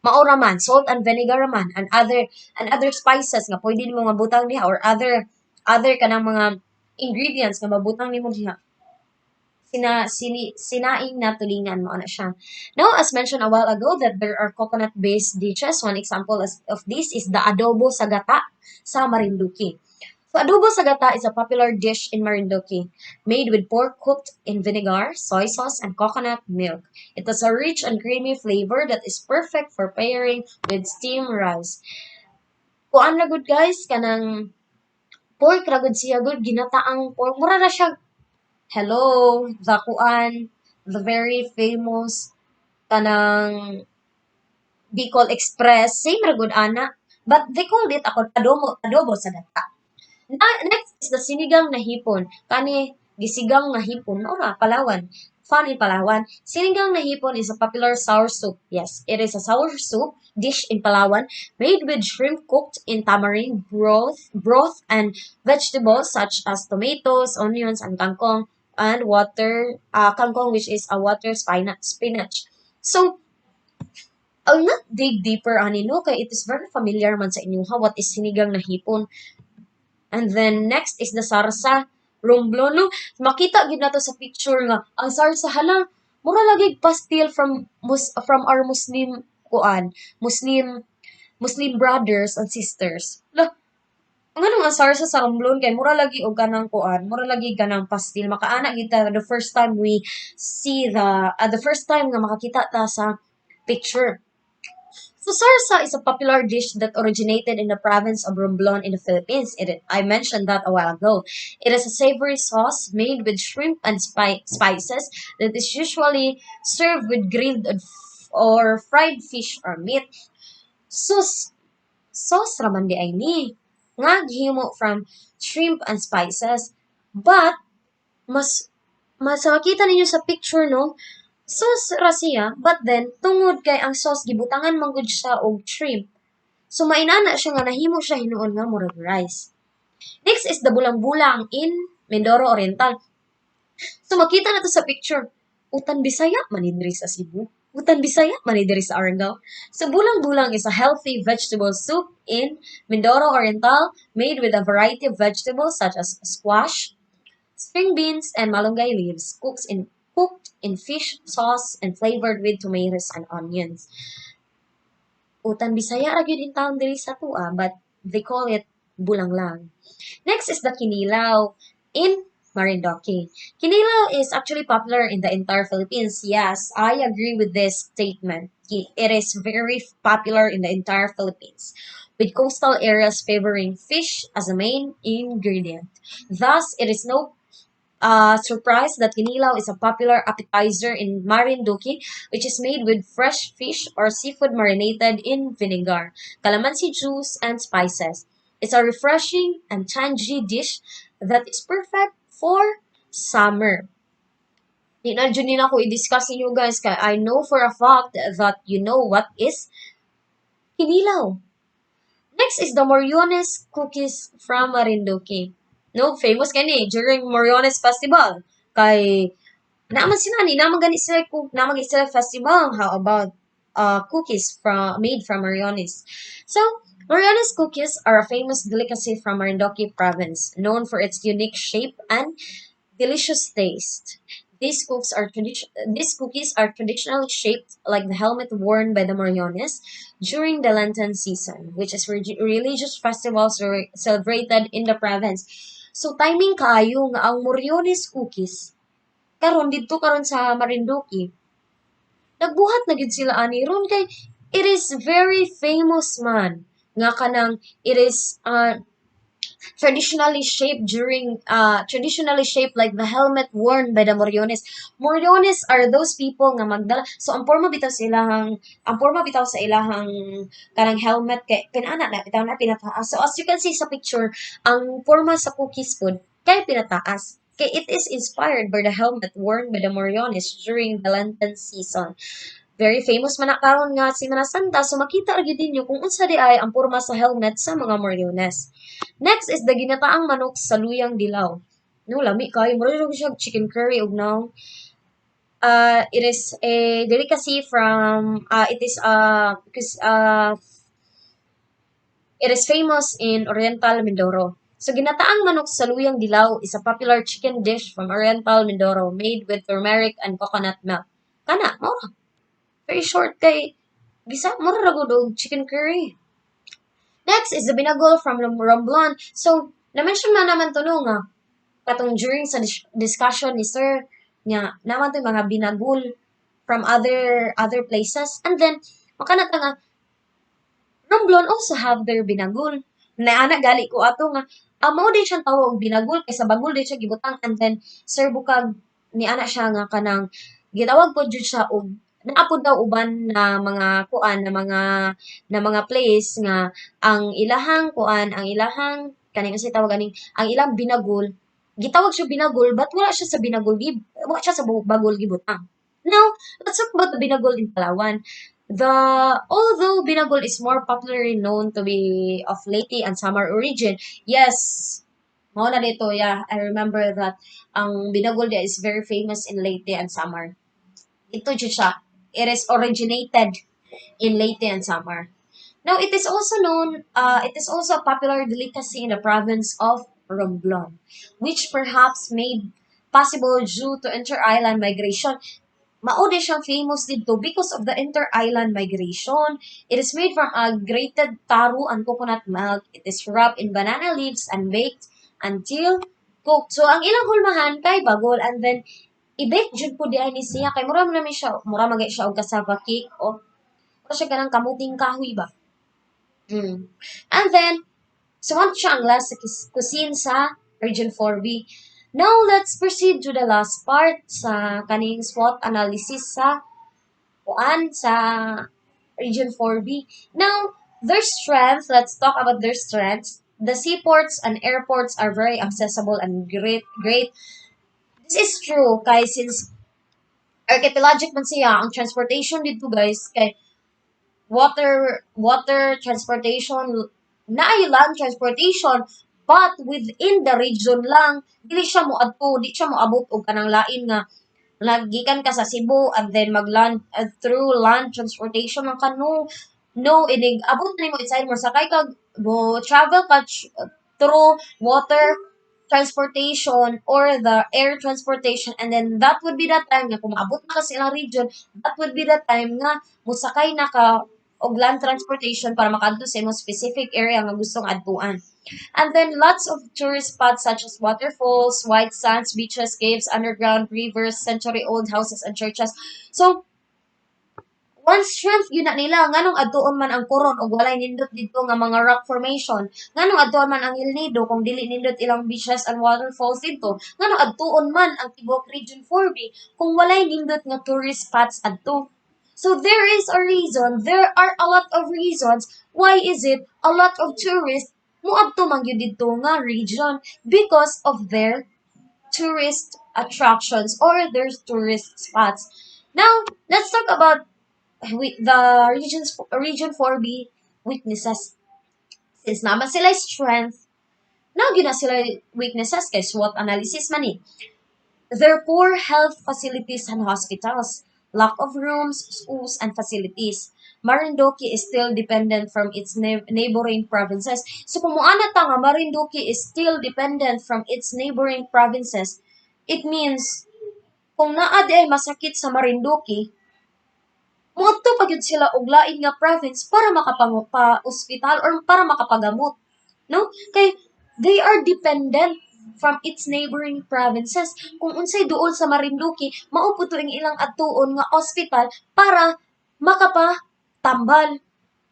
Maura man, salt and vinegar man, and other spices nga pwede nimo nga butang diha, or other kanang mga ingredients nga mabutang nimo diha. Sinaing na tulingan mo na siya. Now, as mentioned a while ago, that there are coconut-based dishes. One example of this is the adobo sa gata sa Marinduque. So, adobo sa gata is a popular dish in Marinduque, made with pork cooked in vinegar, soy sauce, and coconut milk. It has a rich and creamy flavor that is perfect for pairing with steamed rice. Kuan ra gud guys, kanang pork ra gud siya gud, ginataang pork. Mura ra siya, hello, the kuan, the very famous kanang Bicol Express, same ra gud ana. But they called it adobo sa gata. Next is the sinigang na hipon. Kani gisigang na hipon ora Palawan. Found in Palawan. Sinigang na hipon is a popular sour soup. Yes, it is a sour soup dish in Palawan made with shrimp cooked in tamarind broth and vegetables such as tomatoes, onions, and kangkong and kangkong, which is a water spinach. So I'll not dig deeper on no kay it is very familiar man sa inyo what is sinigang na hipon. And then next is the sarsa romblo no. Makita gid nato sa picture nga ang sarsa hala mura lagi pastil from our Muslim kuan, Muslim brothers and sisters. Lah, ang anong ang sarsa sa romblon kay mura lagi og kanang kuan, mura lagi kanang pastil. Makaana kita the first time we see the first time nga makakita ta sa picture. So sarsa is a popular dish that originated in the province of Romblon in the Philippines. I mentioned that a while ago. It is a savory sauce made with shrimp and spices that is usually served with grilled or fried fish or meat. So sauce raman di ay ni. Nga gihimo from shrimp and spices. But, mas mas makita ninyo sa picture, no? Sauce ra siya, but then, tungod kay ang sauce, gibutangan man gud siya og shrimp. So, mainana siya nga nahimo siya hinuon nga murag rice. Next is the bulang-bulang in Mindoro Oriental. So makita na to sa picture. Utan Bisaya manidiri sa Cebu. Utan Bisaya manidiri sa Argao. So bulang-bulang is a healthy vegetable soup in Mindoro Oriental made with a variety of vegetables such as squash, string beans, and malunggay leaves, cooked in fish sauce and flavored with tomatoes and onions. Utan Bisaya ra gyud in town diri sa tua, but they call it bulang lang. Next is the kinilaw in Marindoque. Kinilaw is actually popular in the entire Philippines. Yes, I agree with this statement. It is very popular in the entire Philippines, with coastal areas favoring fish as a main ingredient. Thus, it is no surprise that kinilaw is a popular appetizer in Marinduque, which is made with fresh fish or seafood marinated in vinegar, calamansi juice, and spices. It's a refreshing and tangy dish that is perfect for summer. Di na dyan din ako i-discuss inyo guys, kaya I know for a fact that you know what is kinilaw. Next is the Moriones cookies from Marinduque. No, famous kani during Moriones Festival. Kay naman sila ni naman gani sila naman gani sila festival. How about cookies made from Moriones? So, Moriones cookies are a famous delicacy from Marinduque province, known for its unique shape and delicious taste. These cookies are traditionally shaped like the helmet worn by the Moriones during the Lenten season, which is religious festivals celebrated in the province. So timing kayo nga ang Moriones cookies karon didto karon sa Marinduque. Nagbuhat na gid sila ani ron kay it is very famous man nga kanang it is traditionally shaped like the helmet worn by the Moriones. Moriones are those people nga magdala. So ang porma bitaw sa ilahang kanang helmet kay pinana na bitaw na pinataas. So as you can see sa picture, ang porma sa cookies food kay pinataas. Kay it is inspired by the helmet worn by the Moriones during the Lenten season. Very famous man na karon nga si Semana Santa, so makita ra gyud ninyo kung unsa di ay ang porma sa helmet sa mga Moriones. Next is the ginataang manok sa luyang dilaw. No, lami kayo mo rin siya chicken curry ug now. It is a delicacy from it is famous in Oriental Mindoro. So ginataang manok sa luyang dilaw is a popular chicken dish from Oriental Mindoro made with turmeric and coconut milk. Kana, mo very short kay gisa mo ra gud og chicken curry. Next is the binagol from Romblon. So, na-mention man naman to no nga katong during sa discussion ni sir nga naman to mga binagol from other places, and then makanata nga Romblon also have their binagol. Naana gali ko ato nga amo din siyang tawag binagol kaysa bagol din siya gibutang, and then sir bukag ni ana siya nga kanang gitawag po jud siya og naapod daw uban na mga kuan na mga place nga ang ilahang kuan ang ilahang kaning kasi tawag aning ang ilang binagol gitawag siya binagol but wala siya sa binagol wala siya sa bagol gibutang. Now, let's talk about the binagol in Palawan. Although binagol is more popularly known to be of Leyte and Samar origin, yes, mao na dito, yeah, I remember that ang binagol dia is very famous in Leyte and Samar. Ito dyan siya. It is originated in Leyte and Samar. Now, it is also a popular delicacy in the province of Romblon, which perhaps made possible due to inter-island migration. Mao din siyang famous dito because of the inter-island migration. It is made from a grated taro and coconut milk. It is wrapped in banana leaves and baked until cooked. So, ang ilang hulmahan kay bagol, and then i-bake jud po diay ni siya kay mura man namin siya, mura magay siya og cassava cake o siya kanang kamuting kahoy ba. And then, sumunod siya ang last sa cuisine sa Region 4B. Now, let's proceed to the last part sa kaning SWOT analysis sa Region 4B. Now, Their strength, let's talk about their strengths. The seaports and airports are very accessible and great. This is true kay since archipelagic man siya, ang transportation dito guys kay water transportation, na ay land transportation, but within the region lang, dili siya mo adto, di siya mo abot og kanang lain nga nagikan ka sa Cebu and then magland through land transportation ang kano no inig abot na mo inside mo sakay ka mo travel ka through water transportation or the air transportation, and then that would be the time nga kung maabot na ka sa ilang region, that would be the time nga musakay na ka og land transportation para makadto sa imong specific area nga gustong adtuan. And then lots of tourist spots such as waterfalls, white sands, beaches, caves, underground rivers, century-old houses, and churches. So, one strength yun na nila, nganong adtuon man ang Coron o walay nindot dito nga mga rock formation. Nganong adtuon man ang El Nido kung dili nindot ilang beaches and waterfalls dito. Nganong adtuon man ang Tibok Region 4B kung walay nindot nga tourist spots adto. So there is a reason, there are a lot of reasons why is it a lot of tourists muadto man gyud dito nga region because of their tourist attractions or their tourist spots. Now, let's talk about the region 4B weaknesses. Since naman sila strength, na gyud na sila weaknesses kay SWOT analysis man eh. Their poor health facilities and hospitals, lack of rooms, schools, and facilities. Marinduque is still dependent from its neighboring provinces. So kung muana ta nga Marinduque is still dependent from its neighboring provinces, it means kung naa di ay masakit sa Marinduque, moadto pa gyud sila og lain nga province para makapang-ospital or para makapagamot. No? Kay they are dependent from its neighboring provinces. Kung unsay duol sa Marinduque, mao po to ilang adtuon nga ospital para makapatambal.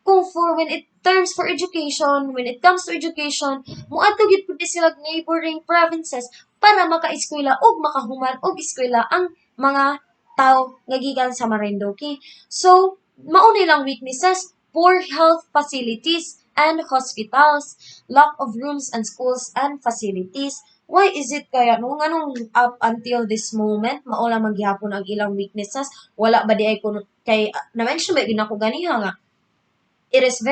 Kung for when it terms for education, when it comes to education, muadto gyud pud sila neighboring provinces para maka-eskwela og makahuman og eskwela ang mga tao nga gikan sa Marinduque. So, mao nilang weaknesses, poor health facilities and hospitals, lack of rooms and schools and facilities. Why is it kaya nung anong up until this moment mao lang maghihapon ang ilang weaknesses? Wala ba di ay kun kay na-mention ba gid ako ganiha nga it is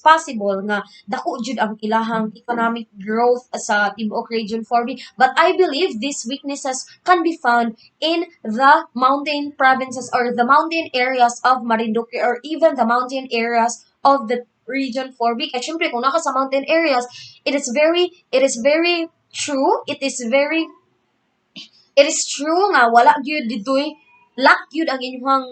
possible nga dako jud ang ilahang economic growth sa tibuok region 4B, but I believe these weaknesses can be found in the mountain provinces or the mountain areas of Marinduque or even the mountain areas of the region 4B. Kaya syempre kung naka sa mountain areas, it is very true, it is true nga wala gyud ditoy lack gyud ang inyong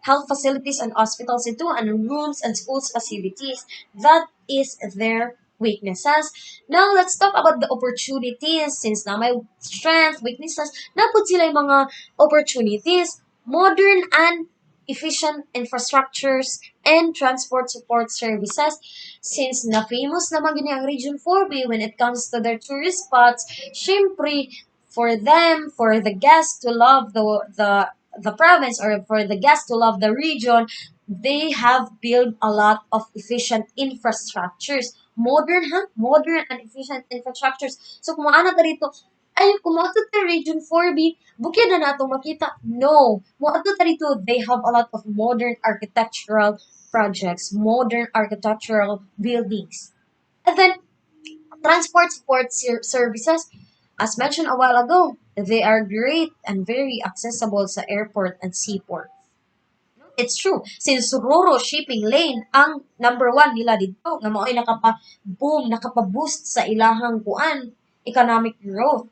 health facilities and hospitals ito and rooms and schools facilities. That is their weaknesses. Now, let's talk about the opportunities. Since na may strength, weaknesses, napod sila yung mga opportunities. Modern and efficient infrastructures and transport support services. Since na-famous naman gini ang Region 4B when it comes to their tourist spots, syempre, for them, for the guests to love the province or for the guests to love the region, they have built a lot of efficient infrastructures. Modern, ha? Modern and efficient infrastructures. So, kung maana ka dito, ay, kung maato ta Region 4B, bukid na nato makita. No. Maato ta dito, they have a lot of modern architectural projects, modern architectural buildings. And then, transport support services, as mentioned a while ago, they are great and very accessible sa airport and seaport. It's true. Since Roro Shipping Lane ang number one nila dito, nga mao ay nakapa-boom, nakapa-boost sa ilahang kuan, economic growth.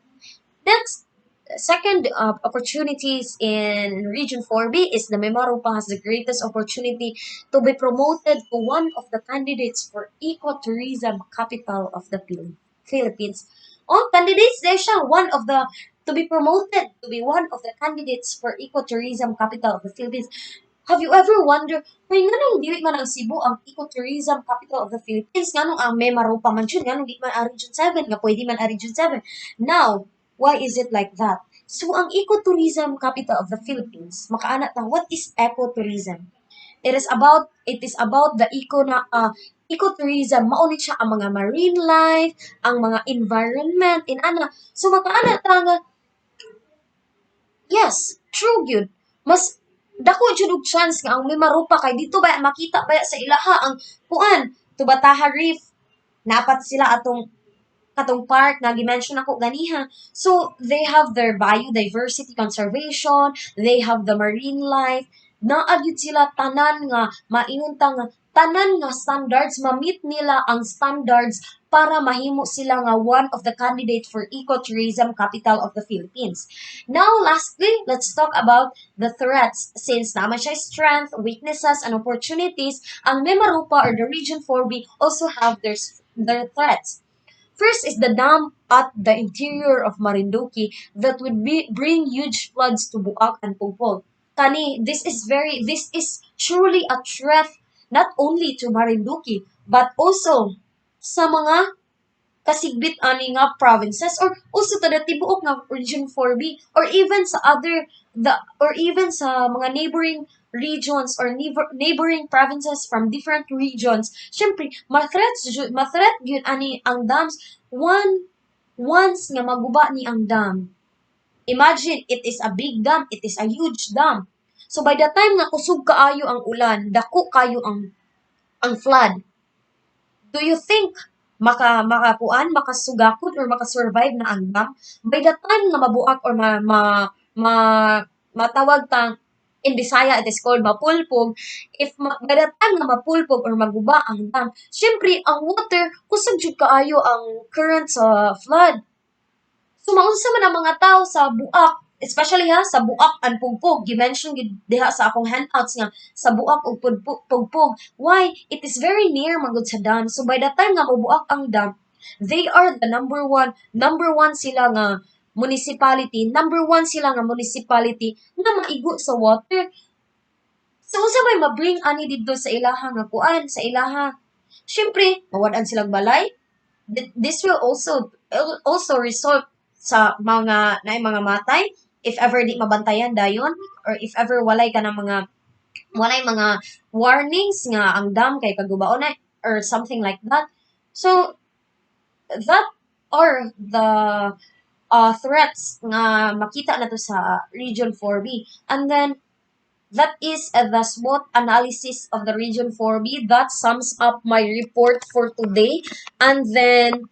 Next, second opportunities in Region 4B is the Mimaropa has the greatest opportunity to be promoted to one of the candidates for ecotourism capital of the Philippines. Oh, candidates there siya, one of the to be promoted to be one of the candidates for ecotourism capital of the Philippines. Have you ever wondered, kay nganong dili man ang Cebu ang ecotourism capital of the Philippines? Nganong ang Mimaropa man yun? Nganong di man ang Region 7? Nga pwede man ang Region 7? Now, why is it like that? So, ang ecotourism capital of the Philippines, makaanat na, what is ecotourism? It is about the ecotourism. Mao ni siya ang mga marine life, ang mga environment in ana. So makaana ta nga yes, true gyud. Mas dako jud og chance nga ang Mimaropa kay dito ba makita ba sa ilaha ang kuan Tubataha Reef. Napat sila atong park nga gi-mention ako ganiha. So they have their biodiversity conservation, they have the marine life. Naa gyud sila tanan nga maingon ta nga tanan nga standards ma-meet nila ang standards para mahimo sila nga one of the candidate for ecotourism capital of the Philippines. Now lastly, let's talk about the threats. Since naman siya strength, weaknesses, and opportunities, ang Mimaropa or the Region 4B also have their threats. First is the dam at the interior of Marinduque that would bring huge floods to Buak and Pugpog. This is truly a threat not only to Marinduque but also sa mga kasigbit ani nga provinces or also to the tibuok nga region 4B or even sa mga neighboring regions or neighboring provinces from different regions. Syempre, ma-threat yun ani ang dams once nga maguba ni ang dam. Imagine, it is a big dam, it is a huge dam. So by the time nga kusog kaayo ang ulan, dako kayo ang flood. Do you think makasugakod or makasurvive na ang dam? By the time nga mabuak or ma, matawag tang in Bisaya it is called mapulpog. By the time nga mapulpog or maguba ang dam, syempre ang water kusog jud kaayo ang current sa flood. So maunsa man ang mga tao sa Buak, especially ha sa Buak and Pugpog. Gi-mention gid diha sa akong handouts nga sa Buak ug Pugpog. Why? It is very near magud sa dam. So by the time nga mabuak ang dam, they are the number one sila nga municipality na maigo sa water. So unsa may ma-bring ani didto sa ilaha nga kuan sa ilaha? Syempre, mawad-an silang balay. This will also result sa mga matay if ever di mabantayan dayon or if ever walay mga warnings nga ang dam kay pagubaon na or something like that. So that are the threats nga makita nato sa region 4B. And then that is the SWOT analysis of the region 4B. That sums up my report for today. And then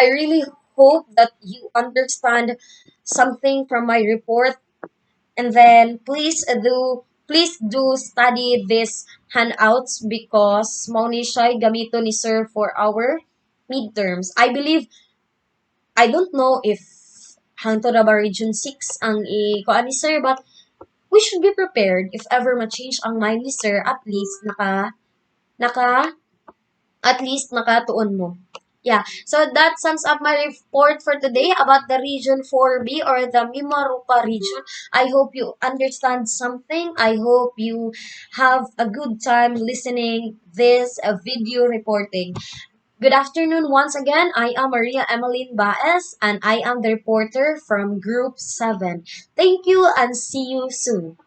I really hope that you understand something from my report. And then please do study these handouts because mao ni siya gamito ni sir for our midterms. I don't know if hangtod na ba region 6 ang kuan ni sir, but we should be prepared if ever ma-change ang mind ni sir, naka at least nakatuon mo. Yeah, so that sums up my report for today about the region 4B or the Mimaropa region. I hope you understand something. I hope you have a good time listening this video reporting. Good afternoon once again. I am Maria Emeline Baez and I am the reporter from Group 7. Thank you and see you soon.